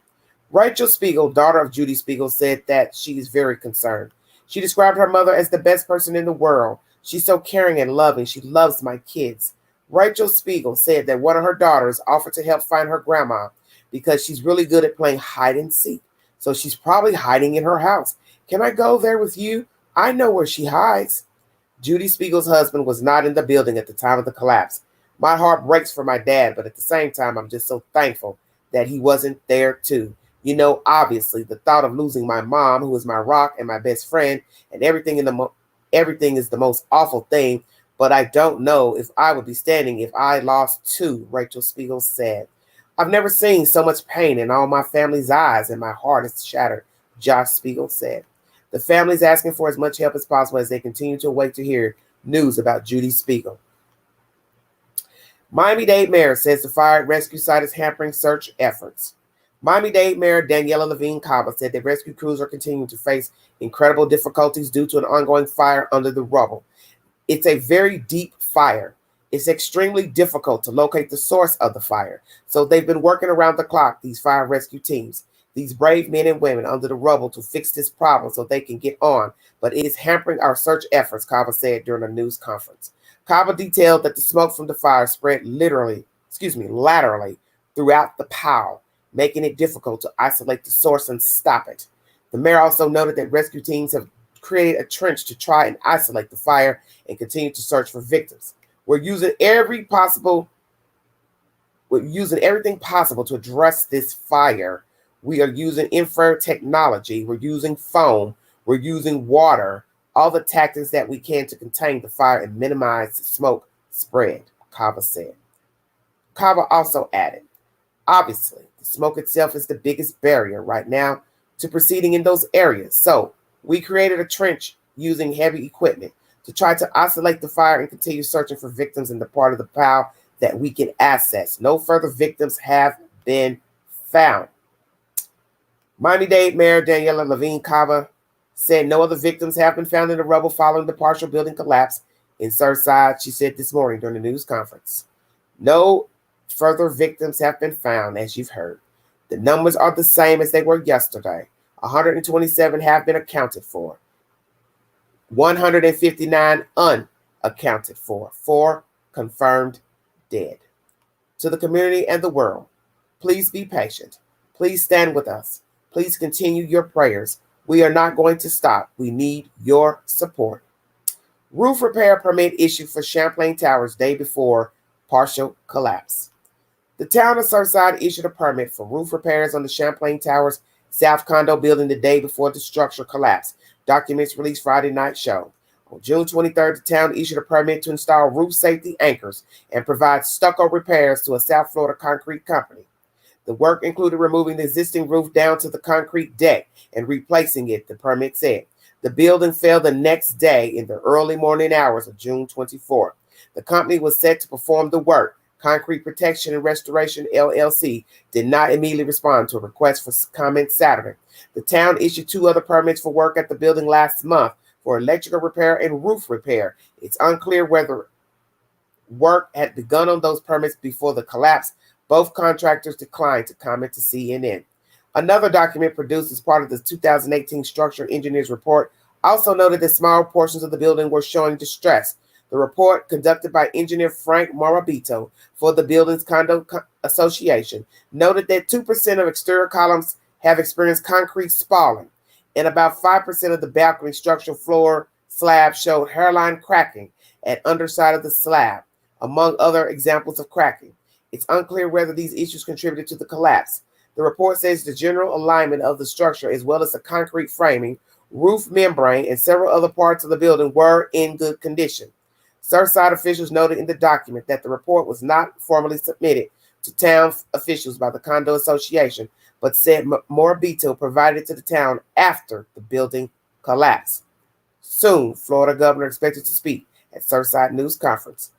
Rachel Spiegel, daughter of Judy Spiegel, said that she is very concerned. She described her mother as the best person in the world. She's so caring and loving. She loves my kids. Rachel Spiegel said that one of her daughters offered to help find her grandma because she's really good at playing hide and seek. So she's probably hiding in her house. Can I go there with you? I know where she hides. Judy Spiegel's husband was not in the building at the time of the collapse. My heart breaks for my dad, but at the same time, I'm just so thankful that he wasn't there too. You know, obviously, the thought of losing my mom, who is my rock and my best friend, and everything is the most awful thing, but I don't know if I would be standing if I lost too, Rachel Spiegel said. I've never seen so much pain in all my family's eyes, and my heart is shattered, Josh Spiegel said. The family is asking for as much help as possible as they continue to wait to hear news about Judy Spiegel. Miami-Dade mayor says the fire at rescue site is hampering search efforts. Miami-Dade Mayor Daniela Levine Cava said that rescue crews are continuing to face incredible difficulties due to an ongoing fire under the rubble. It's a very deep fire. It's extremely difficult to locate the source of the fire. So they've been working around the clock, these fire rescue teams, these brave men and women under the rubble to fix this problem so they can get on. But it is hampering our search efforts, Cava said during a news conference. Cava detailed that the smoke from the fire spread laterally throughout the pile, making it difficult to isolate the source and stop it. The mayor also noted that rescue teams have created a trench to try and isolate the fire and continue to search for victims. We're using everything possible to address this fire. We are using infrared technology. We're using foam. We're using water, all the tactics that we can to contain the fire and minimize the smoke spread, Cava said. Cava also added, obviously, the smoke itself is the biggest barrier right now to proceeding in those areas. So we created a trench using heavy equipment to try to isolate the fire and continue searching for victims in the part of the pile that we can access. No further victims have been found. Miami-Dade Mayor Daniela Levine Cava said no other victims have been found in the rubble following the partial building collapse in Surfside, she said this morning during the news conference. No further victims have been found, as you've heard. The numbers are the same as they were yesterday. 127 have been accounted for. 159 unaccounted for. 4 confirmed dead. To the community and the world, please be patient. Please stand with us. Please continue your prayers. We are not going to stop. We need your support. Roof repair permit issued for Champlain Towers day before partial collapse. The town of Surfside issued a permit for roof repairs on the Champlain Towers South Condo building the day before the structure collapsed. Documents released Friday night show. On June 23rd, the town issued a permit to install roof safety anchors and provide stucco repairs to a South Florida concrete company. The work included removing the existing roof down to the concrete deck and replacing it, the permit said. The building fell the next day in the early morning hours of June 24th. The company was set to perform the work. Concrete Protection and Restoration, LLC, did not immediately respond to a request for comment Saturday. The town issued 2 other permits for work at the building last month for electrical repair and roof repair. It's unclear whether work had begun on those permits before the collapse. Both contractors declined to comment to CNN. Another document produced as part of the 2018 Structural Engineers Report also noted that small portions of the building were showing distress. The report, conducted by engineer Frank Morabito for the Buildings Condo Association, noted that 2% of exterior columns have experienced concrete spalling, and about 5% of the balcony structural floor slab showed hairline cracking at underside of the slab, among other examples of cracking. It's unclear whether these issues contributed to the collapse. The report says the general alignment of the structure, as well as the concrete framing, roof membrane, and several other parts of the building were in good condition. Surfside officials noted in the document that the report was not formally submitted to town officials by the Condo Association, but said more detail provided to the town after the building collapsed. Soon, Florida governor expected to speak at Surfside News Conference.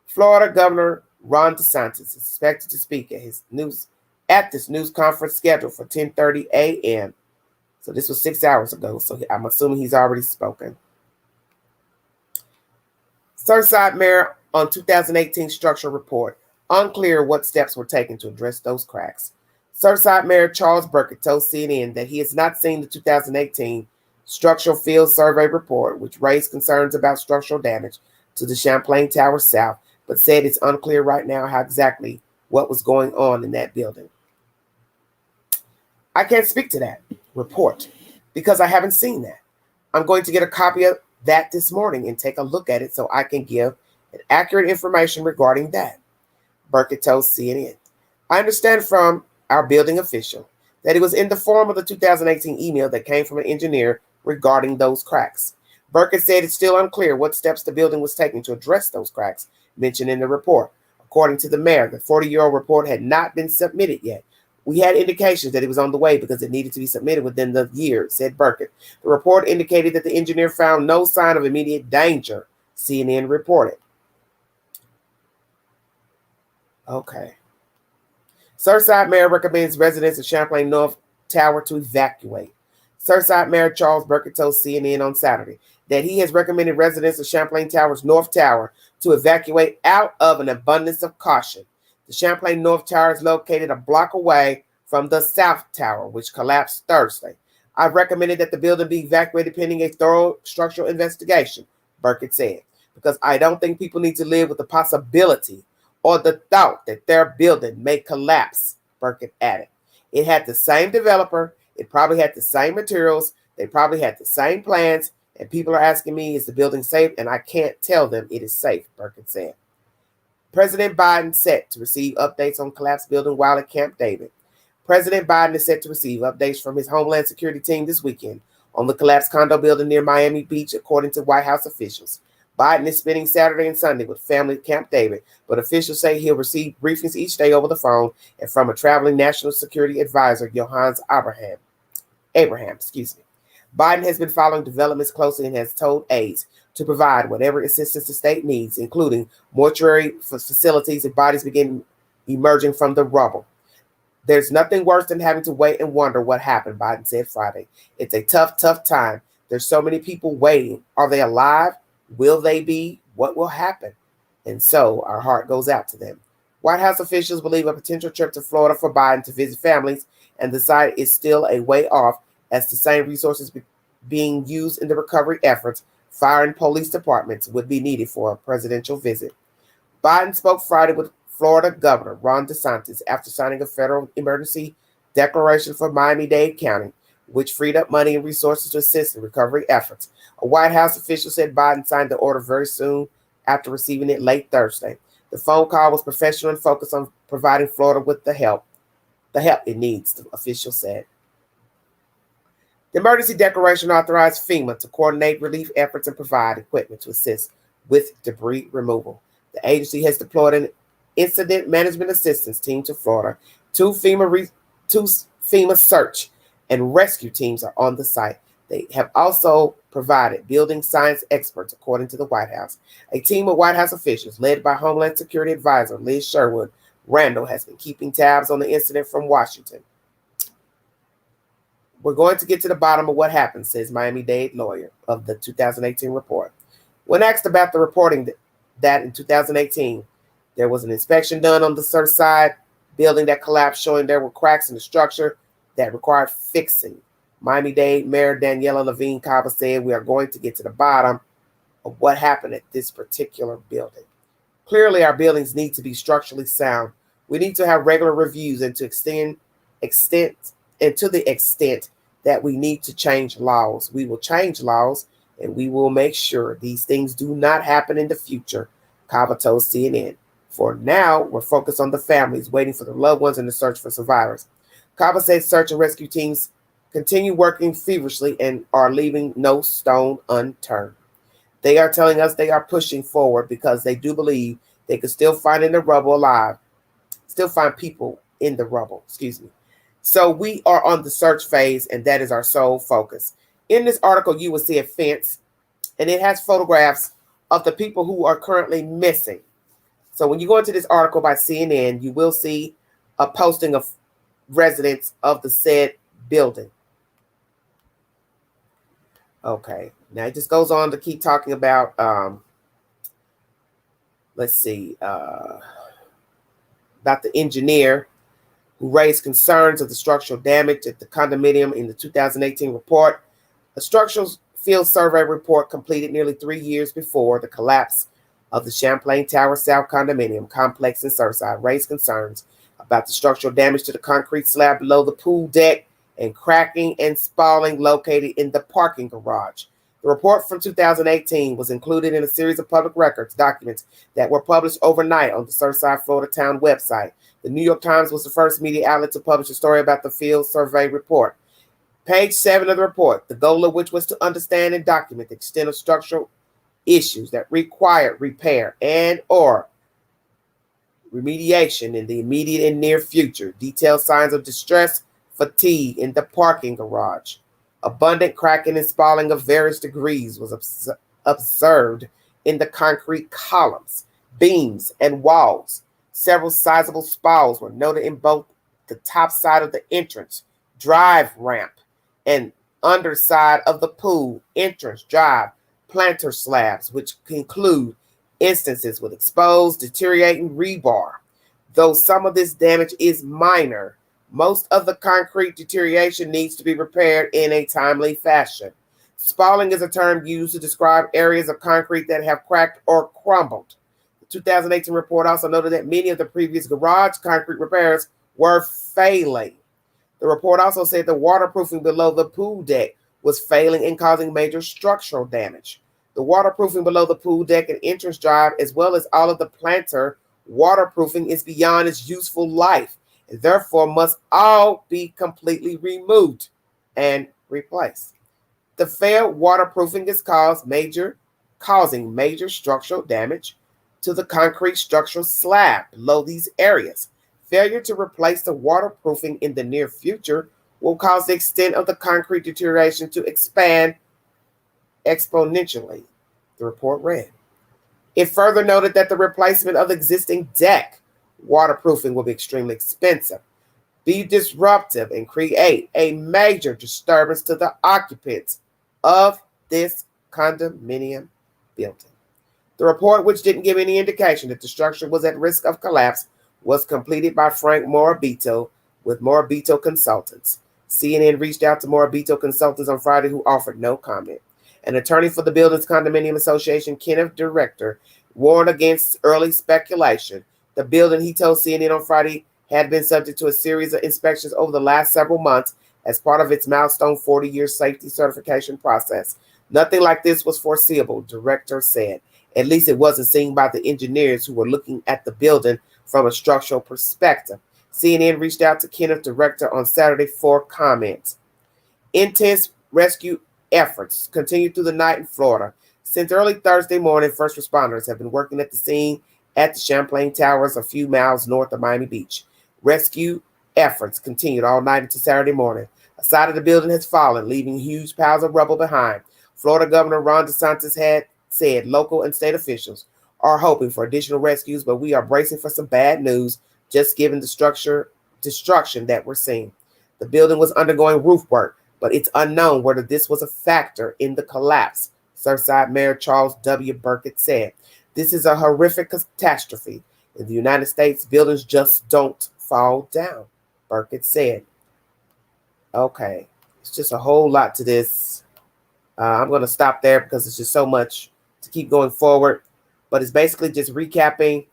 Florida Governor Ron DeSantis is expected to speak at this news conference scheduled for 10:30 a.m. So this was 6 hours ago, so I'm assuming he's already spoken. Surfside Mayor on 2018 structural report. Unclear what steps were taken to address those cracks. Surfside Mayor Charles Burkett told CNN that he has not seen the 2018 structural field survey report, which raised concerns about structural damage to the Champlain Tower South, but said it's unclear right now how exactly what was going on in that building. I can't speak to that report because I haven't seen that. I'm going to get a copy of that this morning and take a look at it so I can give accurate information regarding that, Burkett told CNN. I understand from our building official that it was in the form of the 2018 email that came from an engineer regarding those cracks. Burkett said it's still unclear what steps the building was taking to address those cracks mentioned in the report. According to the mayor, the 40-year-old report had not been submitted yet. We had indications that it was on the way because it needed to be submitted within the year, said Burkett. The report indicated that the engineer found no sign of immediate danger, CNN reported. Okay. Surfside Mayor recommends residents of Champlain North Tower to evacuate. Surfside Mayor Charles Burkett told CNN on Saturday that he has recommended residents of Champlain Tower's North Tower to evacuate out of an abundance of caution. The Champlain North Tower is located a block away from the South Tower, which collapsed Thursday. I've recommended that the building be evacuated pending a thorough structural investigation, Burkett said, because I don't think people need to live with the possibility or the thought that their building may collapse, Burkett added. It had the same developer. It probably had the same materials. They probably had the same plans. And people are asking me, is the building safe? And I can't tell them it is safe, Burkett said. President Biden set to receive updates on collapsed building while at Camp David. President Biden is set to receive updates from his Homeland Security team this weekend on the collapsed condo building near Miami Beach, according to White House officials. Biden is spending Saturday and Sunday with family at Camp David, but officials say he'll receive briefings each day over the phone and from a traveling national security advisor, Johannes Abraham. Biden has been following developments closely and has told aides to provide whatever assistance the state needs, including mortuary facilities if bodies begin emerging from the rubble. There's nothing worse than having to wait and wonder what happened, Biden said Friday. It's a tough time. There's so many people waiting. Are they alive? Will they be? What will happen? And so our heart goes out to them. White House officials believe a potential trip to Florida for Biden to visit families and the site is still a way off, as the same resources being used in the recovery efforts, fire and police departments, would be needed for a presidential visit. Biden spoke Friday with Florida Governor Ron DeSantis after signing a federal emergency declaration for Miami-Dade County, which freed up money and resources to assist in recovery efforts. A White House official said Biden signed the order very soon after receiving it late Thursday. The phone call was professional and focused on providing Florida with the help it needs, the official said. The emergency declaration authorized FEMA to coordinate relief efforts and provide equipment to assist with debris removal. The agency has deployed an incident management assistance team to Florida. Two FEMA search and rescue teams are on the site. They have also provided building science experts, according to the White House. A team of White House officials, led by Homeland Security Advisor Liz Sherwood Randall, has been keeping tabs on the incident from Washington. We're going to get to the bottom of what happened, says Miami-Dade lawyer of the 2018 report. When asked about the reporting that in 2018, there was an inspection done on the Surfside building that collapsed, showing there were cracks in the structure that required fixing. Miami-Dade Mayor Daniela Levine Cava said, we are going to get to the bottom of what happened at this particular building. Clearly, our buildings need to be structurally sound. We need to have regular reviews and to the extent that we need to change laws. We will change laws and we will make sure these things do not happen in the future, Cava told CNN. For now, we're focused on the families waiting for their loved ones and the search for survivors. Cava said search and rescue teams continue working feverishly and are leaving no stone unturned. They are telling us they are pushing forward because they do believe they could still find people in the rubble, So we are on the search phase, and that is our sole focus. In this article, you will see a fence, and it has photographs of the people who are currently missing. So when you go into this article by CNN, you will see a posting of residents of the said building. Okay, now it just goes on to keep talking about, let's see, about the engineer who raised concerns of the structural damage at the condominium in the 2018 report. A structural field survey report completed nearly 3 years before the collapse of the Champlain Tower South condominium complex in Surfside raised concerns about the structural damage to the concrete slab below the pool deck and cracking and spalling located in the parking garage. The report from 2018 was included in a series of public records documents that were published overnight on the Surfside, Florida town website. The New York Times was the first media outlet to publish a story about the field survey report. Page 7 of the report, the goal of which was to understand and document the extent of structural issues that required repair and or remediation in the immediate and near future. Detailed signs of distress, fatigue in the parking garage. Abundant cracking and spalling of various degrees was observed in the concrete columns, beams, and walls. Several sizable spalls were noted in both the top side of the entrance, drive ramp, and underside of the pool, entrance, drive, planter slabs, which include instances with exposed, deteriorating rebar. Though some of this damage is minor, most of the concrete deterioration needs to be repaired in a timely fashion. Spalling is a term used to describe areas of concrete that have cracked or crumbled. The 2018 report also noted that many of the previous garage concrete repairs were failing. The report also said the waterproofing below the pool deck was failing and causing major structural damage. The waterproofing below the pool deck and entrance drive, as well as all of the planter waterproofing, is beyond its useful life and therefore must all be completely removed and replaced. The failed waterproofing is causing major structural damage to the concrete structural slab below these areas. Failure to replace the waterproofing in the near future will cause the extent of the concrete deterioration to expand exponentially, the report read. It further noted that the replacement of the existing deck waterproofing will be extremely expensive, be disruptive, and create a major disturbance to the occupants of this condominium building. The report, which didn't give any indication that the structure was at risk of collapse, was completed by Frank Morabito with Morabito Consultants. CNN reached out to Morabito Consultants on Friday, who offered no comment. An attorney for the Buildings Condominium Association, Kenneth Director, warned against early speculation. The building, he told CNN on Friday, had been subject to a series of inspections over the last several months as part of its milestone 40-year safety certification process. Nothing like this was foreseeable, Director said. At least it wasn't seen by the engineers who were looking at the building from a structural perspective. CNN reached out to Kenneth Director on Saturday for comments. Intense rescue efforts continued through the night in Florida. Since early Thursday morning, first responders have been working at the scene at the Champlain Towers a few miles north of Miami Beach. Rescue efforts continued all night into Saturday morning. A side of the building has fallen, leaving huge piles of rubble behind. Florida Governor Ron DeSantis had said local and state officials are hoping for additional rescues, but we are bracing for some bad news, just given the destruction that we're seeing. The building was undergoing roof work, but it's unknown whether this was a factor in the collapse, Surfside Mayor Charles W. Burkett said. This is a horrific catastrophe. In the United States, buildings just don't fall down, Burkett said. Okay, it's just a whole lot to this. I'm going to stop there because it's just so much to keep going forward. But it's basically just recapping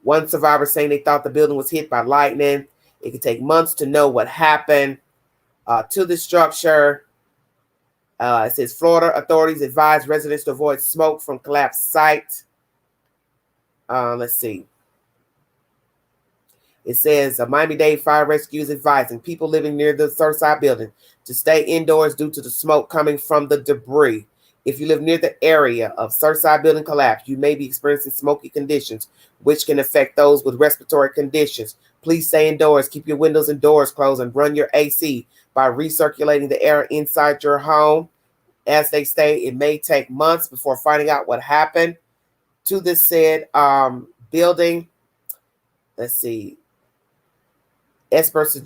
one survivor saying they thought the building was hit by lightning. It could take months to know what happened to the structure. It says Florida authorities advise residents to avoid smoke from collapsed site. Let's see. It says Miami-Dade Fire Rescue is advising people living near the Surfside building to stay indoors due to the smoke coming from the debris. If you live near the area of Surfside building collapse, you may be experiencing smoky conditions, which can affect those with respiratory conditions. Please stay indoors, keep your windows and doors closed, and run your AC by recirculating the air inside your home. As they say, it may take months before finding out what happened to this said building. Let's see. Experts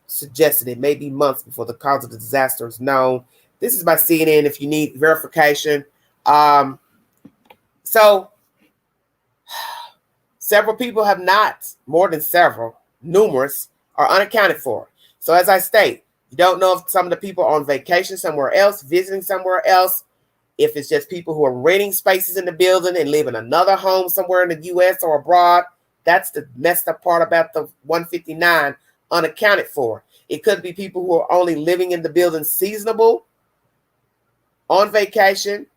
suggested it may be months before the cause of the disaster is known. This is by CNN if you need verification. So several people have not, more than several, numerous, are unaccounted for. So as I state, you don't know if some of the people are on vacation somewhere else, visiting somewhere else, if it's just people who are renting spaces in the building and live in another home somewhere in the U.S. or abroad. That's the messed up part about the 159 unaccounted for. It could be people who are only living in the building seasonable, on vacation,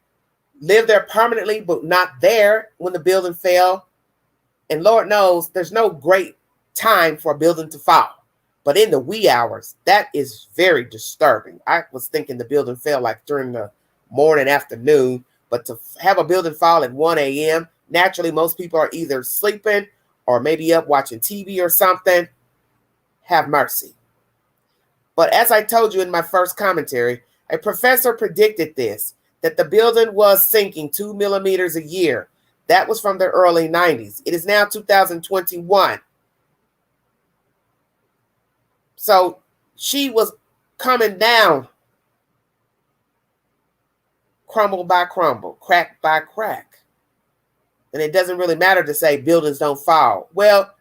live there permanently, but not there when the building fell. And Lord knows there's no great time for a building to fall. But in the wee hours, that is very disturbing. I was thinking the building fell like during the morning, afternoon. But to have a building fall at 1 a.m., naturally most people are either sleeping or maybe up watching TV or something. Have mercy. But as I told you in my first commentary, a professor predicted this, that the building was sinking 2 millimeters a year. That was from the early 90s. It is now 2021. So she was coming down, crumble by crumble, crack by crack. And it doesn't really matter to say buildings don't fall. Well,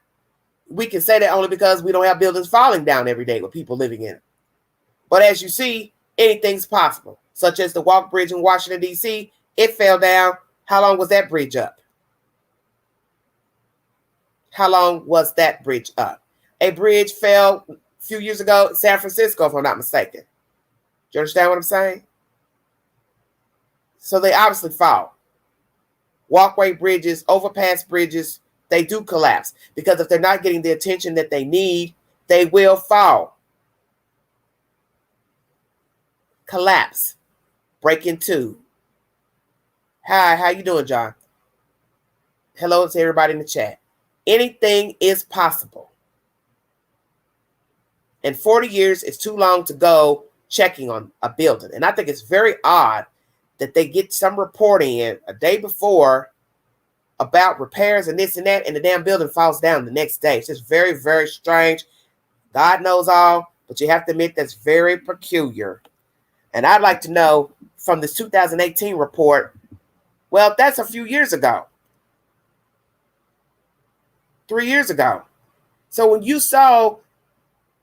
we can say that only because we don't have buildings falling down every day with people living in it. But as you see, anything's possible, such as the Walk Bridge in Washington, D.C. It fell down. How long was that bridge up? How long was that bridge up? A bridge fell a few years ago in San Francisco, if I'm not mistaken. Do you understand what I'm saying? So they obviously fall. Walkway bridges, overpass bridges, they do collapse because if they're not getting the attention that they need, they will fall. Collapse. Break in two. Hi, how you doing, John? Hello to everybody in the chat. Anything is possible. And 40 years is too long to go checking on a building. And I think it's very odd that they get some reporting in a day before about repairs and this and that, and the damn building falls down the next day. It's just very, very strange. God knows all, but you have to admit that's very peculiar. And I'd like to know from this 2018 report, well, that's a few years ago. 3 years ago. So when you saw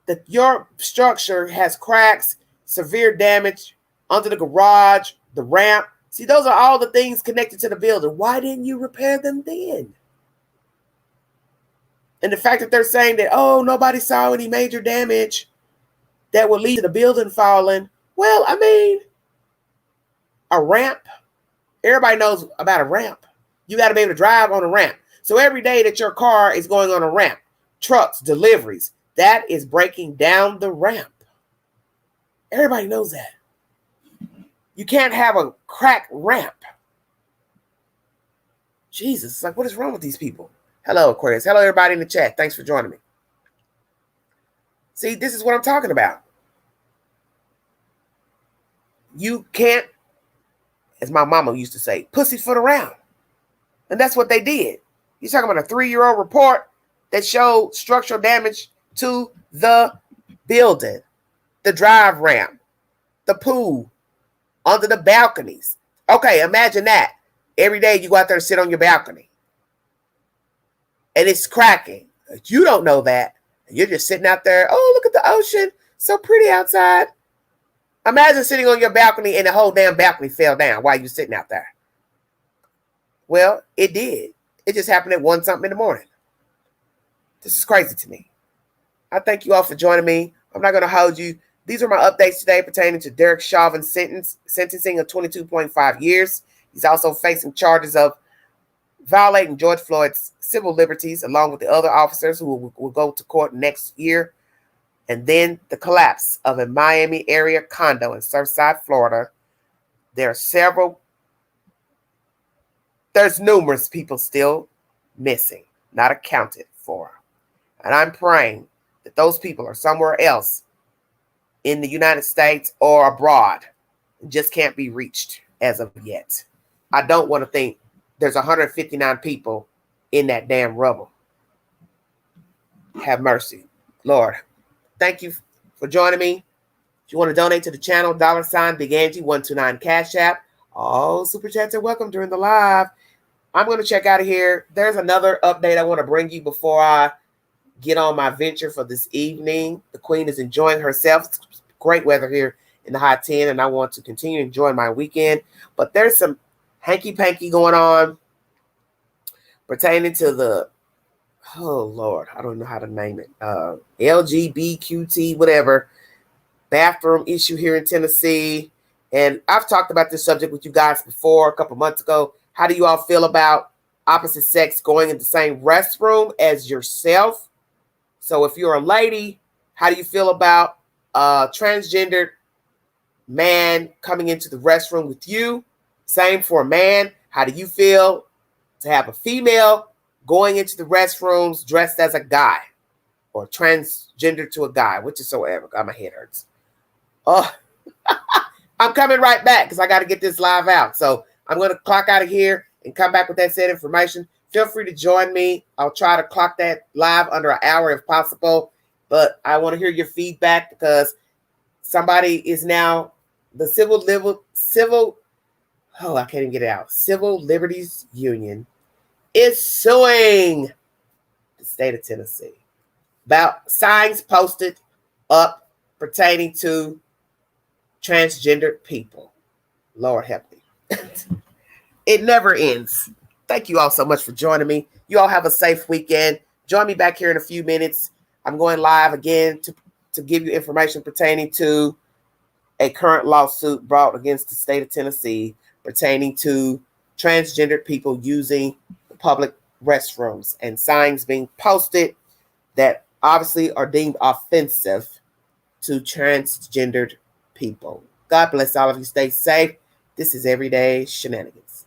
that your structure has cracks, severe damage under the garage, the ramp, see, those are all the things connected to the building. Why didn't you repair them then? And the fact that they're saying that, oh, nobody saw any major damage that would lead to the building falling. Well, I mean, a ramp. Everybody knows about a ramp. You got to be able to drive on a ramp. So every day that your car is going on a ramp, trucks, deliveries, that is breaking down the ramp. Everybody knows that. You can't have a cracked ramp. Jesus, it's like, what is wrong with these people? Hello, Aquarius. Hello, everybody in the chat. Thanks for joining me. See, this is what I'm talking about. You can't, as my mama used to say, pussyfoot around. And that's what they did. You're talking about a 3-year-old report that showed structural damage to the building, the drive ramp, the pool, under the balconies. Okay, imagine that. Every day you go out there and sit on your balcony. And it's cracking. You don't know that. You're just sitting out there. Oh, look at the ocean. So pretty outside. Imagine sitting on your balcony and the whole damn balcony fell down while you're sitting out there. Well, it did. It just happened at 1 something in the morning. This is crazy to me. I thank you all for joining me. I'm not going to hold you. These are my updates today pertaining to Derek Chauvin's sentencing of 22.5 years. He's also facing charges of violating George Floyd's civil liberties along with the other officers who will go to court next year. And then the collapse of a Miami area condo in Surfside, Florida. There are several there's numerous people still missing, not accounted for. And I'm praying that those people are somewhere else in the United States or abroad and just can't be reached as of yet. I don't want to think there's 159 people in that damn rubble. Have mercy. Lord, thank you for joining me. If you want to donate to the channel, $ Big Angie 129 Cash App. All super chats are welcome during the live. I'm going to check out of here. There's another update I want to bring you before I get on my venture for this evening. The Queen is enjoying herself. It's great weather here in the high 10, and I want to continue enjoying my weekend. But there's some hanky-panky going on pertaining to the, oh, Lord, I don't know how to name it, LGBTQT, whatever, bathroom issue here in Tennessee. And I've talked about this subject with you guys before a couple months ago. How do you all feel about opposite sex going in the same restroom as yourself? So if you're a lady, how do you feel about a transgendered man coming into the restroom with you? Same for a man. How do you feel to have a female going into the restrooms dressed as a guy or transgender to a guy, whichever? God, my head hurts. Oh, I'm coming right back because I got to get this live out. So I'm going to clock out of here and come back with that said information. Feel free to join me. I'll try to clock that live under an hour if possible. But I want to hear your feedback because somebody is now the Civil Liberties Union is suing the state of Tennessee about signs posted up pertaining to transgendered people. Lord help me. It never ends. Thank you all so much for joining me. You all have a safe weekend. Join me back here in a few minutes. I'm going live again to give you information pertaining to a current lawsuit brought against the state of Tennessee pertaining to transgendered people using the public restrooms and signs being posted that obviously are deemed offensive to transgendered people. God bless all of you. Stay safe. This is Everyday Shenanigans.